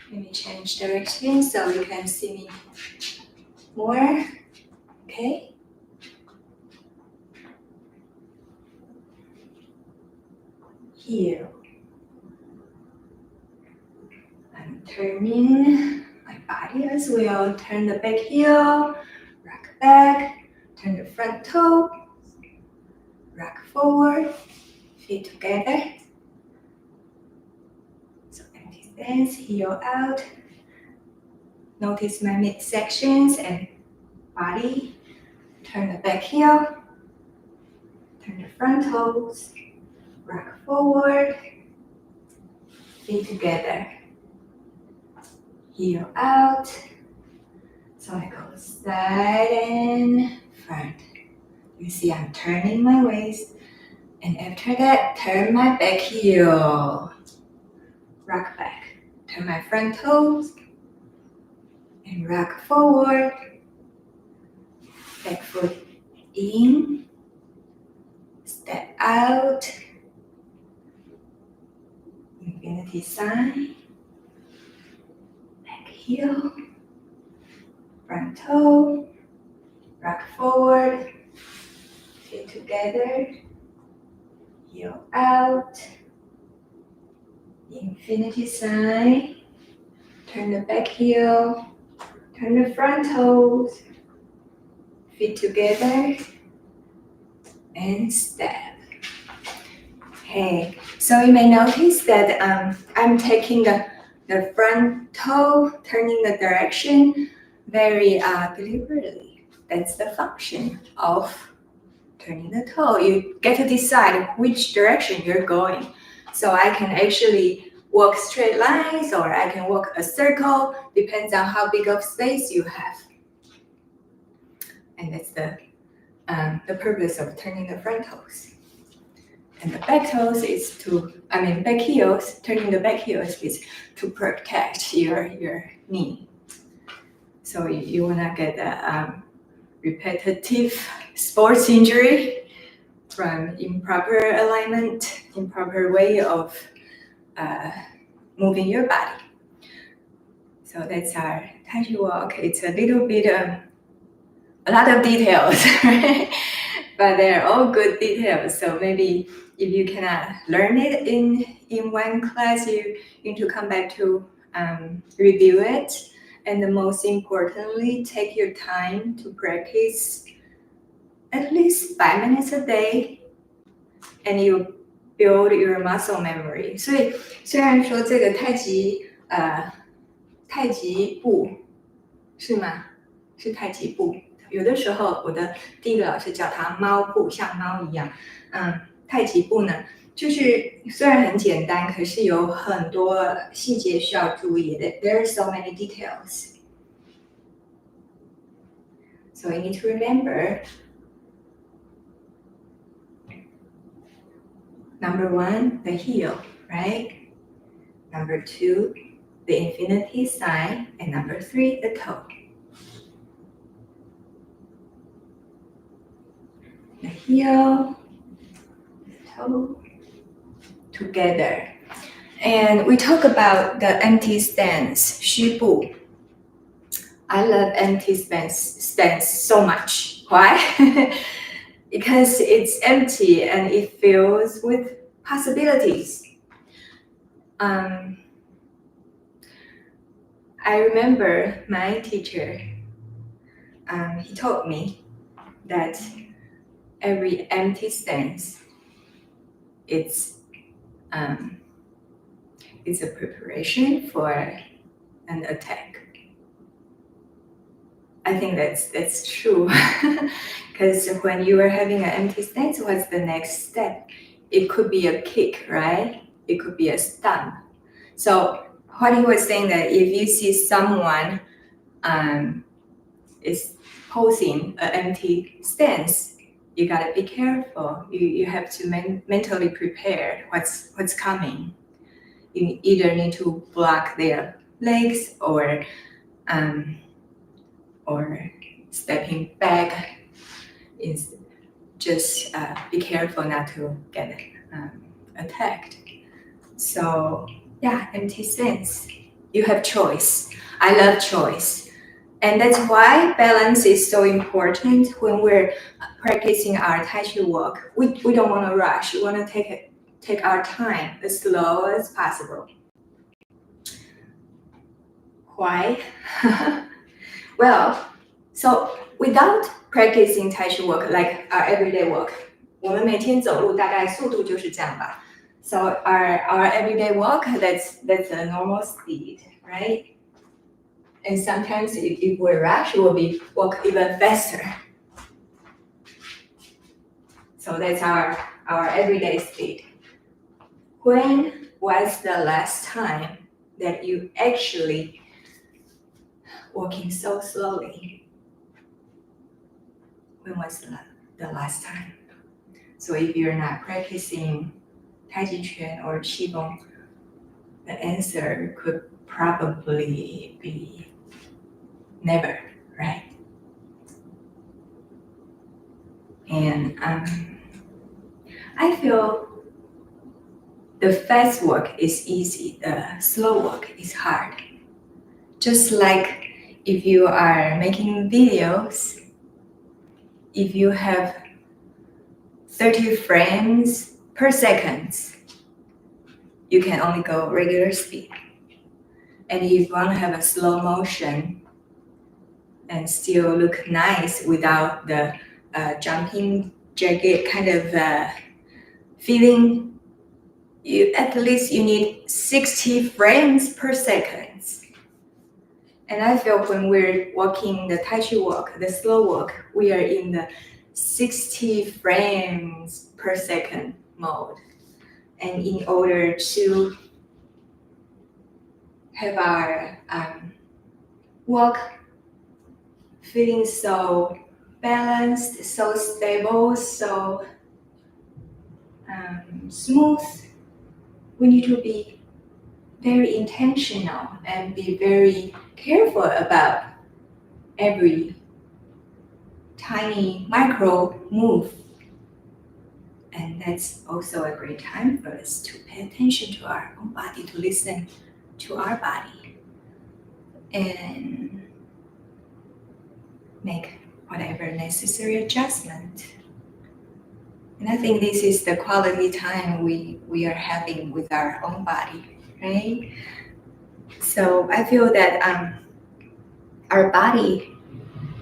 Let me change direction so you can see me more. Okay. Heel. I'm turning my body as well. Turn the back heel, rock back, turn the front toe, rock forward, feet together. So empty stance, heel out. Notice my midsections and body. Turn the back heel, turn the front toes, rock forward, feet together. Heel out. So I go side and front. You see I'm turning my waist. And after that, turn my back heel. Rock back. Turn my front toes. And rock forward. Back foot in. Step out. Infinity sign. Back heel. Front toe. Rock forward. Feet together. Heel out. Infinity sign. Turn the back heel. Turn the front toes. Feet together. And step. Okay, so you may notice that I'm taking the front toe, turning the direction very deliberately. That's the function of turning the toe. You get to decide which direction you're going. So I can actually walk straight lines or I can walk a circle, depends on how big of space you have. And that's the purpose of turning the front toes. And the back toes is back heels, turning the back heels is to protect your knee. So you wanna get a repetitive sports injury from improper alignment, improper way of moving your body. So that's our Tai Chi Walk. It's a little bit, a lot of details, right? But they're all good details. So maybe if you cannot learn it in one class, you need to come back to review it. And the most importantly, take your time to practice at least 5 minutes a day, and you build your muscle memory. 所以虽然说这个太极步是吗？是太极步。有的时候我的第一个老师叫它猫步，像猫一样。太极步呢，就是虽然很简单，可是有很多细节需要注意的。There are so many details. So you need to remember. Number 1, the heel, right? Number 2, the infinity sign, and number 3, the toe. The heel, the toe, together. And we talk about the empty stance, 虚步. I love empty stance so much. Why? Because it's empty and it fills with possibilities. I remember my teacher, he told me that every empty stance, it's a preparation for an attack. I think that's true. Because when you are having an empty stance, what's the next step? It could be a kick, right? It could be a stomp. So what he was saying that if you see someone is posing an empty stance, you gotta be careful. You have to mentally prepare what's coming. You either need to block their legs or stepping back. Is just be careful not to get attacked. So yeah, empty stance. You have choice. I love choice. And that's why balance is so important when we're practicing our Tai Chi Walk. We don't want to rush. We want to take our time as slow as possible. Why? Well, so without practicing Tai Chi Walk, like our everyday walk, 我们每天走路大概速度就是这样吧。So our everyday walk, that's a normal speed, right? And sometimes if we rush, we'll walk even faster. So that's our everyday speed. When was the last time that you actually walking so slowly? When was the last time? So if you're not practicing Tai Chi Chuan or Qigong, the answer could probably be never, right? And I feel the fast walk is easy, the slow walk is hard. Just like if you are making videos, if you have 30 frames per second, you can only go regular speed. And if you want to have a slow motion and still look nice without the jumping jagged kind of feeling, at least you need 60 frames per second. And I feel when we're walking the Tai Chi Walk, the slow walk, we are in the 60 frames per second mode. And in order to have our walk feeling so balanced, so stable, so smooth. We need to be very intentional and be very careful about every tiny micro move. And that's also a great time for us to pay attention to our own body, to listen to our body and make whatever necessary adjustment. And I think this is the quality time we are having with our own body, right? So I feel that our body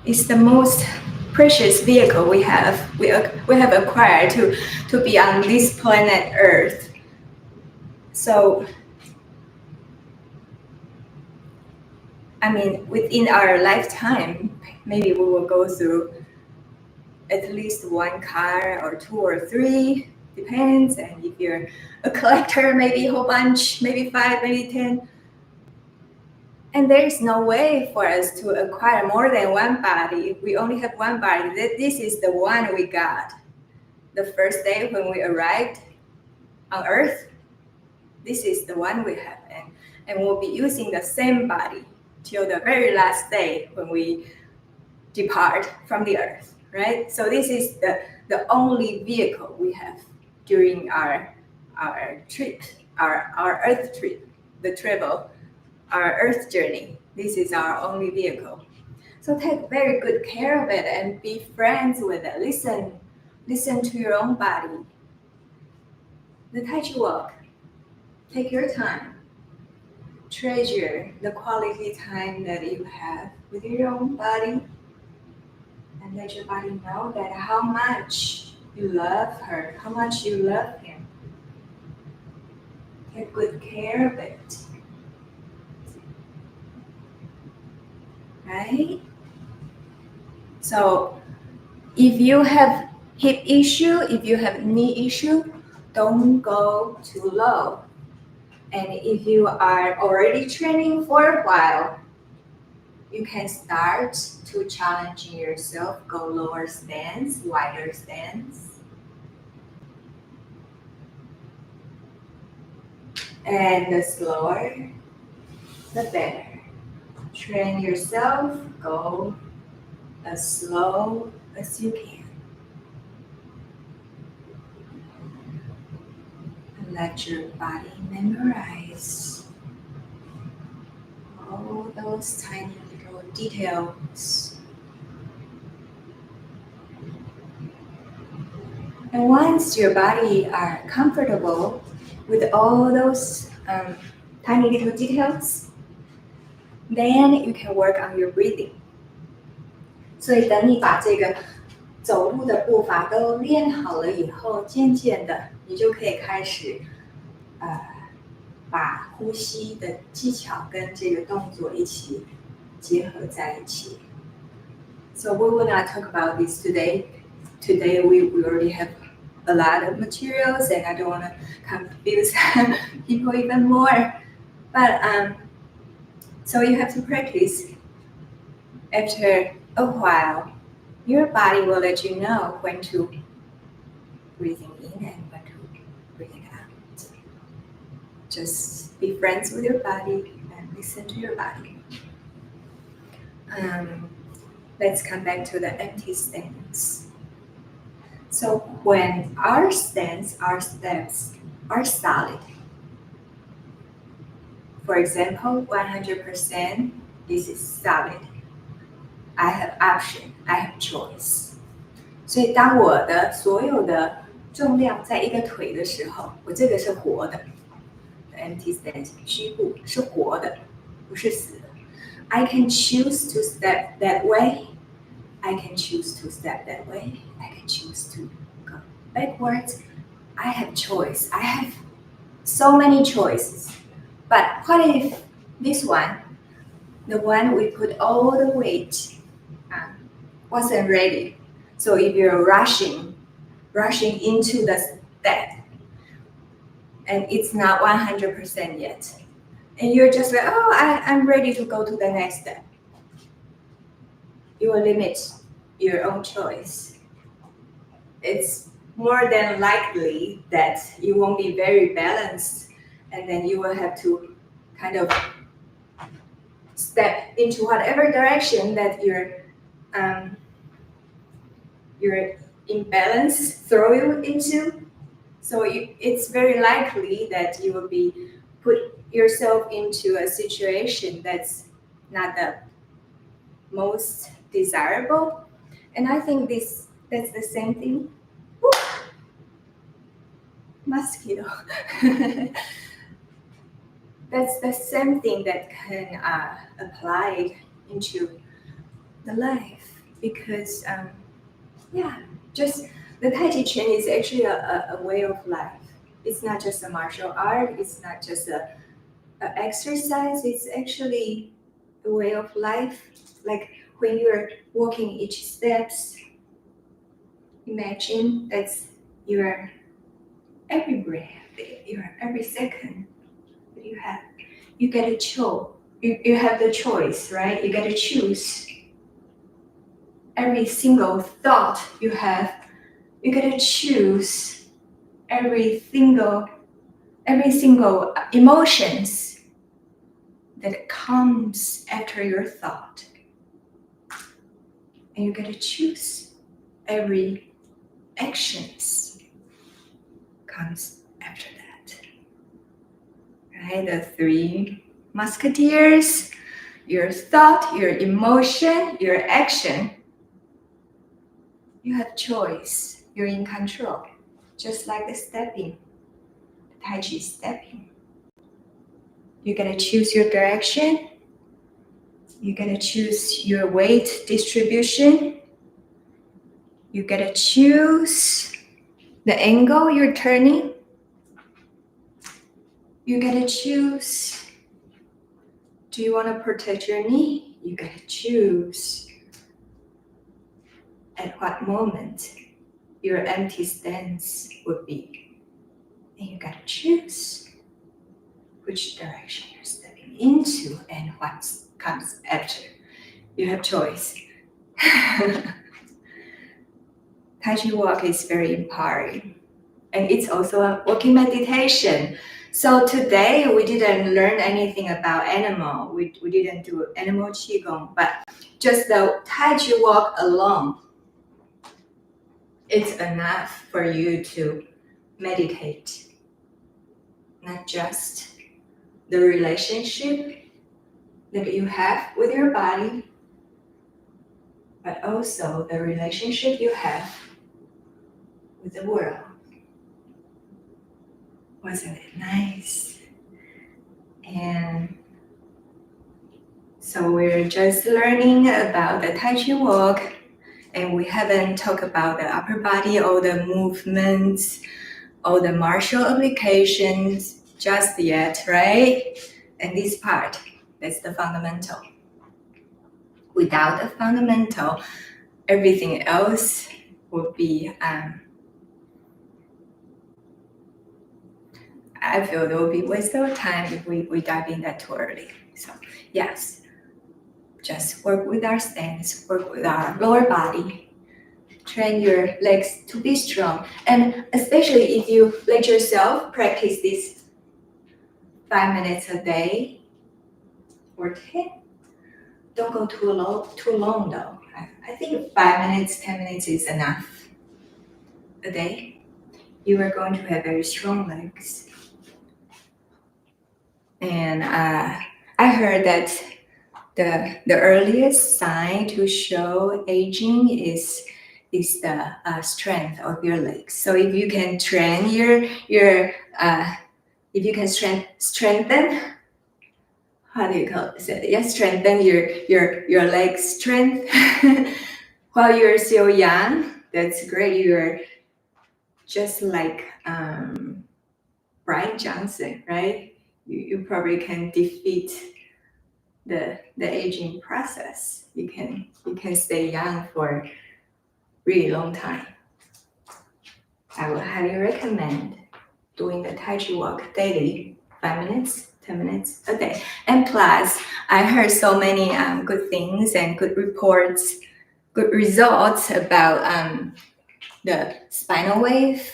is the most precious vehicle we have acquired to be on this planet Earth. So I mean, within our lifetime, maybe we will go through at least one car or two or three, depends. And if you're a collector, maybe a whole bunch, maybe 5, maybe 10. And there is no way for us to acquire more than one body. If we only have one body, this is the one we got. The first day when we arrived on Earth, this is the one we have. And we'll be using the same body till the very last day when we depart from the Earth, right? So this is the only vehicle we have during our trip, our Earth trip, the travel, our Earth journey. This is our only vehicle. So take very good care of it and be friends with it. Listen to your own body. The Tai Chi Walk. Take your time. Treasure the quality time that you have with your own body. And let your body know that how much you love her, how much you love him. Take good care of it. Right? So if you have hip issue, if you have knee issue, don't go too low. And if you are already training for a while, you can start to challenge yourself, go lower stance, wider stance. And the slower, the better. Train yourself, go as slow as you can. And let your body memorize all those tiny little details. And once your body are comfortable with all those tiny little details, then you can work on your breathing. 所以等你把这个走路的步伐都练好了以后，渐渐的你就可以开始把呼吸的技巧跟这个动作一起结合在一起。So we will not talk about this today. Today we already have a lot of materials and I don't want to confuse people even more. But so you have to practice. After a while, your body will let you know when to breathing in and when to breathing out. Just be friends with your body and listen to your body. Let's come back to the empty stance. So when our stance, our steps are solid, for example, 100%, this is solid. I have option, I have choice. 所以当我的所有的重量在一个腿的时候，我这个是活的。Empty stance 虚步是活的，不是死的。I can choose to step that way. I can choose to step that way. I can choose to go backwards. I have choice. I have so many choices. But what if this one, the one we put all the weight, wasn't ready? So if you're rushing into the step, and it's not 100% yet, and you're just like, oh, I'm ready to go to the next step. You will limit your own choice. It's more than likely that you won't be very balanced, and then you will have to kind of step into whatever direction that your imbalance throw you into. So it's very likely that you will be put yourself into a situation that's not the most desirable. And I think that's the same thing. Woo! Mosquito. That's the same thing that can apply into the life, because just the Tai Chi Chuan is actually a way of life. It's not just a martial art. It's not just a exercise. It's actually a way of life. Like when you're walking each steps, imagine that's your every breath, your every second that you have. You get to choose. You have the choice, right? You get to choose. Every single thought you have, you get to choose every single emotions that comes after your thought. And you get to choose every actions comes after that. Right? The three musketeers, your thought, your emotion, your action. You have choice. You're in control. Just like the stepping, the Tai Chi stepping. You gotta choose your direction. You gotta choose your weight distribution. You gotta choose the angle you're turning. You gotta choose, do you wanna protect your knee? You gotta choose at what moment your empty stance would be. And you gotta choose which direction you're stepping into and what comes after. You have choice. Tai Chi Walk is very empowering. And it's also a walking meditation. So today we didn't learn anything about animal. We didn't do animal Qigong, but just the Tai Chi Walk alone, it's enough for you to meditate. Not just the relationship that you have with your body, but also the relationship you have with the world. Wasn't it nice? And so we're just learning about the Tai Chi Walk, and we haven't talked about the upper body, all the movements, all the martial applications just yet, right? And this part, that's the fundamental. Without the fundamental, everything else would be, I feel there will be waste of time if we dive in that too early. So yes, just work with our stance, work with our lower body, train your legs to be strong. And especially if you let yourself practice this 5 minutes a day or 10, don't go too long though. I think 5 minutes, 10 minutes is enough a day. You are going to have very strong legs. And I heard that the earliest sign to show aging is the strength of your legs. So if you can train if you can strengthen, how do you call it? Yeah, strengthen your leg strength while you're still young. That's great. You're just like Brian Johnson, right? You probably can defeat the aging process. You can stay young for really long time. I would highly recommend doing the Tai Chi Walk daily, 5 minutes, 10 minutes a day. And plus, I heard so many good things and good reports, good results about the spinal wave.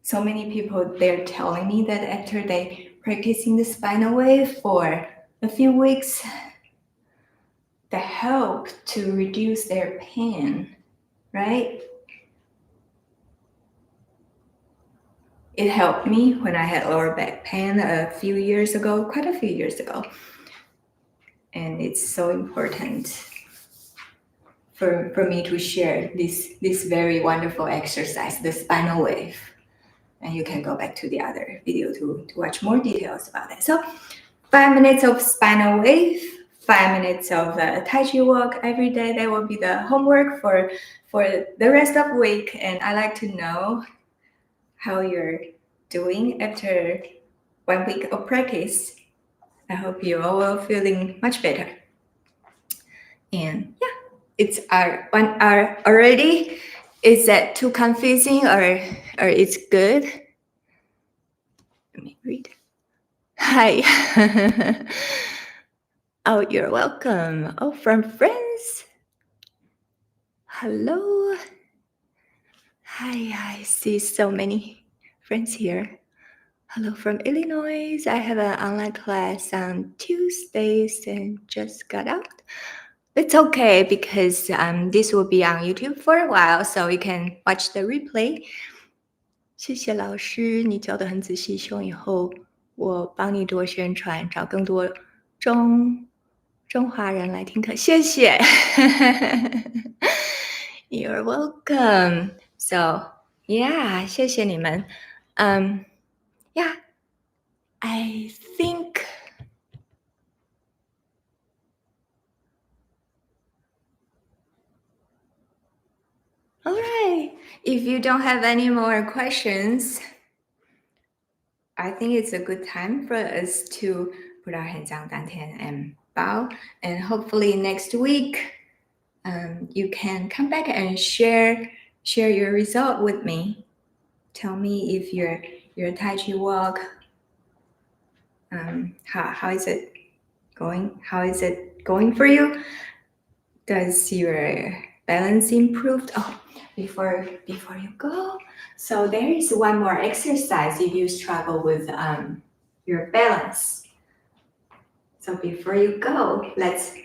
So many people, they're telling me that after they practicing the spinal wave for a few weeks, that help to reduce their pain, right? It helped me when I had lower back pain a few years ago, quite a few years ago. And it's so important for me to share this very wonderful exercise, the spinal wave. And you can go back to the other video to watch more details about it. So 5 minutes of spinal wave, 5 minutes of Tai Chi Walk every day. That will be the homework for the rest of the week. And I like to know how you're doing after 1 week of practice. I hope you all are feeling much better. And yeah, it's our 1 hour already. Is that too confusing or it's good? Let me read. Hi. Oh, you're welcome. Oh, from France. Hello. Hi, I see so many friends here. Hello from Illinois. I have an online class on Tuesdays and just got out. It's okay because this will be on YouTube for a while, so you can watch the replay. 谢谢老师，你教得很仔细，希望以后我帮你多宣传，找更多中华人来听课。谢谢。You're welcome. So yeah, 谢谢你们。Yeah, I think. All right. If you don't have any more questions, I think it's a good time for us to put our hands on dantian and bow. And hopefully next week, you can come back and share your result with me. Tell me if your Tai Chi walk, how is it going? How is it going for you? Does your balance improved? Oh, before you go, so there is one more exercise if you struggle with your balance. So before you go, let's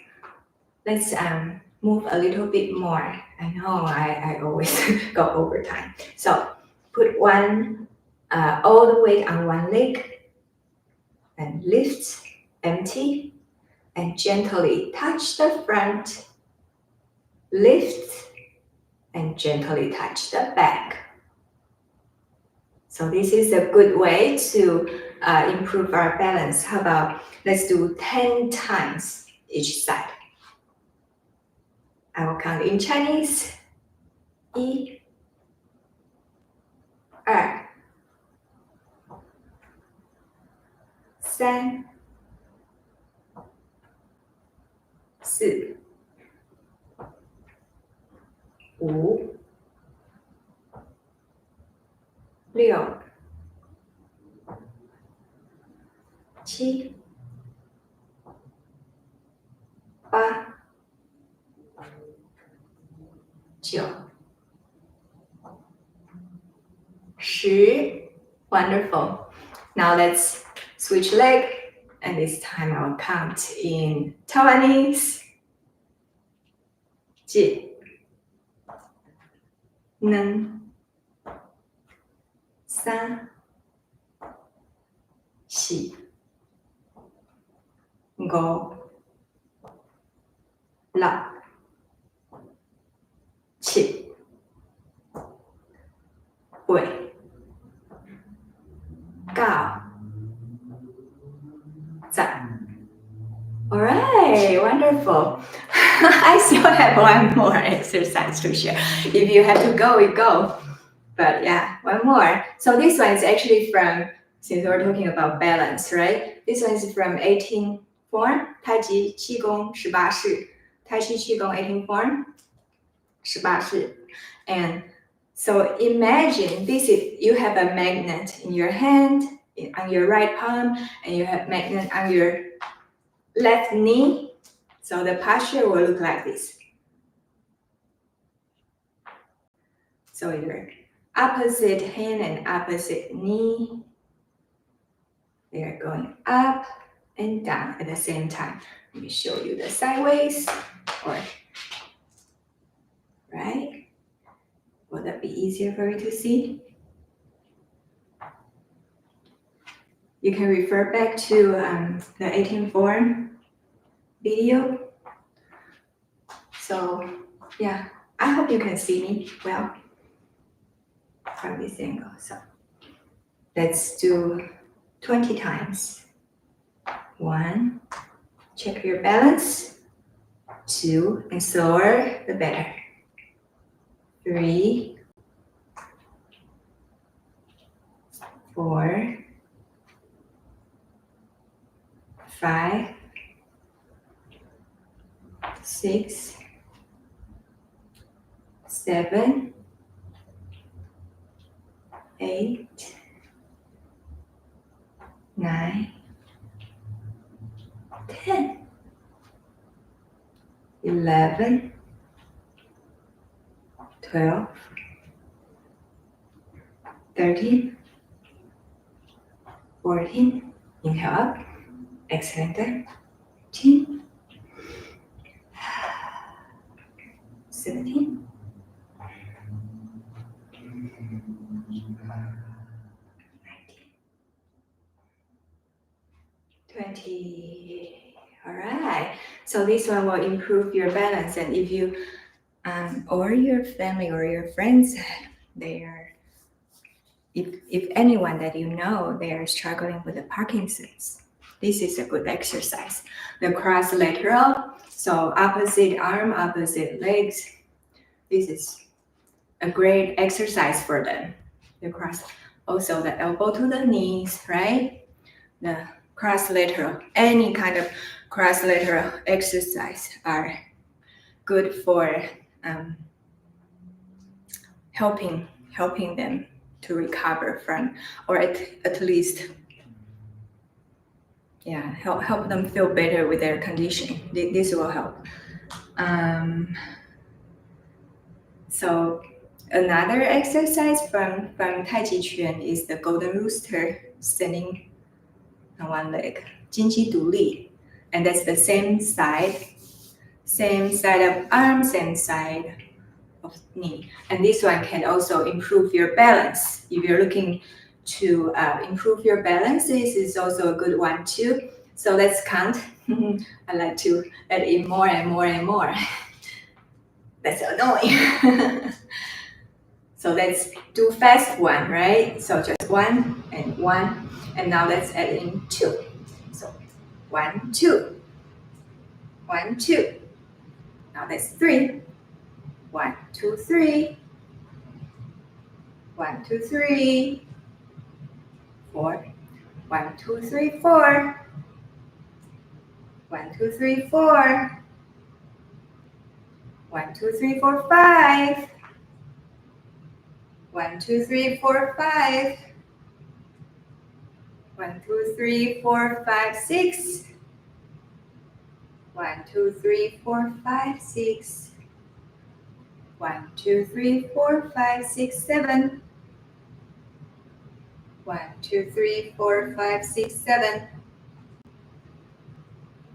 move a little bit more. I know I always go over time. So put one all the weight on one leg and lift, empty, and gently touch the front, lift, and gently touch the back. So this is a good way to improve our balance. How about let's do 10 times each side. I will count in Chinese. 1、2、3、4、5、6、7、8、9、10. Wonderful. Now let's switch leg, and this time I'll count in Taiwanese. 1、2、3、4、5、6、7、8、9、10. All right, wonderful. I still have one more exercise to share. If you have to go, you go. But yeah, one more. So this one is actually from, since we're talking about balance, right? This one is from 18 form, Taichi Qigong 18式. Taichi Qigong 18 form, 18式. And so imagine this is, you have a magnet in your hand, on your right palm, and you have magnet on your left knee. So the posture will look like this. So your opposite hand and opposite knee, they are going up and down at the same time. Let me show you the sideways, or right? Will that be easier for you to see? You can refer back to the 18 form video. So yeah, I hope you can see me well from this angle. So let's do 20 times. 1, check your balance. 2, and slower the better. 3, 4, 5, 6, 7, 8, 9, 10, 11, 12, 13, 14, inhale up, exhale down, 15, 17, 20. All right. So this one will improve your balance. And if you or your family or your friends, they are, if anyone that you know, they are struggling with the Parkinson's, this is a good exercise. The cross lateral, so opposite arm, opposite legs. This is a great exercise for them. The cross, also the elbow to the knees, right? The cross lateral, any kind of cross lateral exercise are good for helping them to recover from, or at least, yeah, help them feel better with their condition. This will help. So another exercise from Tai Chi Chuan is the golden rooster, standing on one leg, 金鸡独立, and that's the same side of arm, same side of knee. And this one can also improve your balance. If you're looking to improve your balance, this is also a good one too. So let's count. I like to add in more and more and more. That's annoying. So let's do fast one, right? So just 1 and 1, and now let's add in 2. So 1, 2, 1, 2. Now that's 3. 1, 2, 3. 1, 2, 3. 4. 1, 2, 3, 4. 1, 2, 3, 4. 1, 2, 3, 4, 5. 1, 2, 3, 4, 5. 1, 2, 3, 4, 5, 6. 1, 2, 3, 4, 5, 6. 1, 2, 3, 4, 5, 6, 7. 1, 2, 3, 4, 5, 6, 7.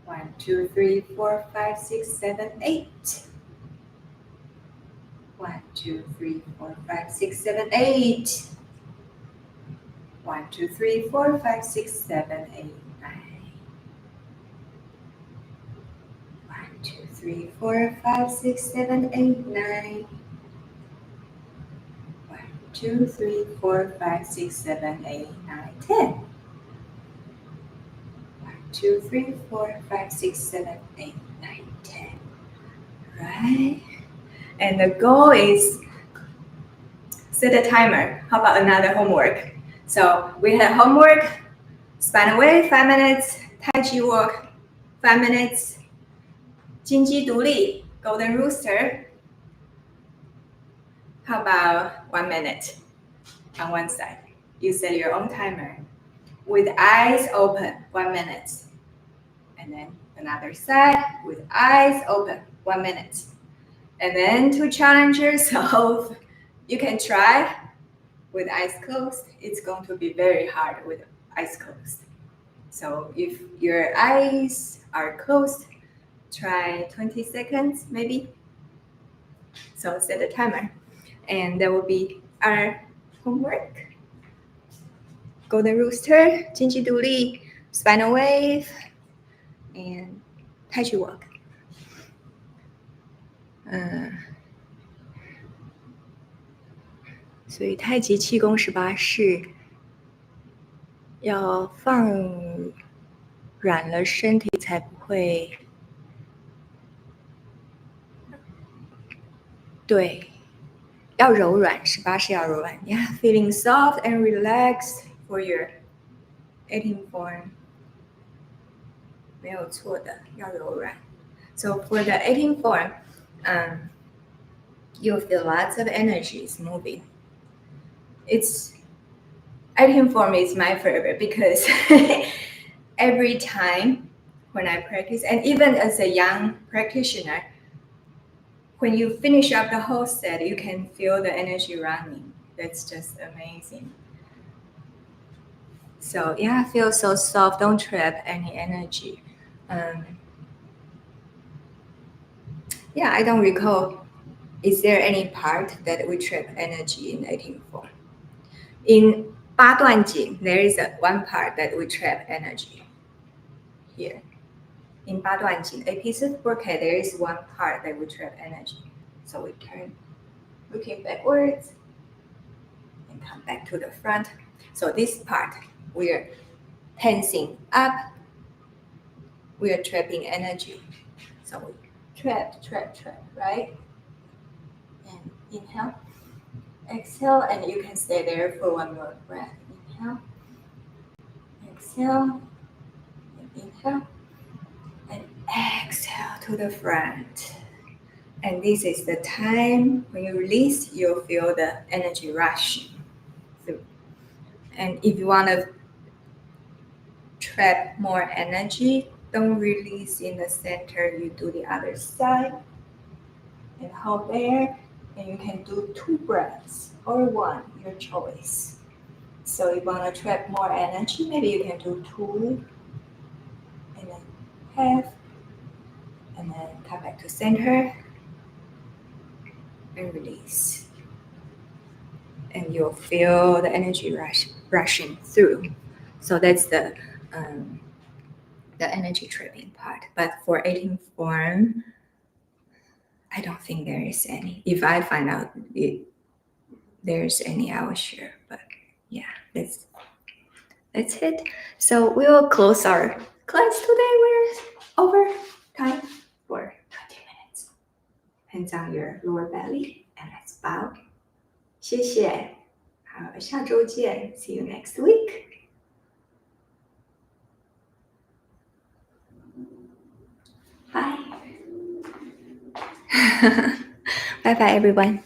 1, 2, 3, 4, 5, 6, 7, 8. 1, 2, 3, 4, 5, 6, 7, 8. 1, 2, 3, 4, 5, 6, 7, 8, 9. 1, 2, 3, 4, 5, 6, 7, 8, 9. 1, 2, 3, 4, 5, 6, 7, 8, 9, 10. 1, 2, 3, 4, 5, 6, 7, 8, 9, 10. Right? And the goal is set a timer. How about another homework? So we had homework, span away 5 minutes, Tai Chi Walk 5 minutes, 金鸡独立 golden rooster. How about 1 minute on one side? You set your own timer. With eyes open, 1 minute. And then another side with eyes open, 1 minute. And then to challenge yourself, You can try with eyes closed. It's going to be very hard with eyes closed. So if your eyes are closed, try 20 seconds maybe. So set a timer. And there will be our homework. Golden Rooster, 经济独立, Spinal Wave, and Tai Chi Walk. 所以太极气功18式要放软了身体才不会，对，要柔软，18式要柔软。Yeah, feeling soft and relaxed for your 18 form. 没有错的，要柔软。So for the 18 form, you'll feel lots of energies moving. 18 form is my favorite because every time when I practice, and even as a young practitioner, when you finish up the whole set, you can feel the energy running. That's just amazing. So yeah, feel so soft. Don't trap any energy. Yeah, I don't recall. Is there any part that we trap energy in 18 form? In 八段锦, there is one part that we trap energy here. In 八段锦, a piece of brocade, there is one part that we trap energy. So we turn, looking backwards, and come back to the front. So this part, we're tensing up, we are trapping energy. So we trap, right? And inhale, exhale, and you can stay there for one more breath. Inhale, exhale, and inhale, and exhale to the front. And this is the time when you release, you'll feel the energy rushing through. And if you want to trap more energy, don't release in the center, you do the other side and hold there, and you can do 2 breaths or 1, your choice. So if you want to trap more energy, maybe you can do 2 and then half, and then come back to center and release. And you'll feel the energy rushing through. So that's the energy trapping part. But for 18 form, I don't think there is any. If I find out there's any, I will share. But yeah, that's it. So we will close our class today. We're over time for 20 minutes. Hands on your lower belly and let's bow. 谢谢。好，下周见。See you next week. Bye. Bye bye, everyone.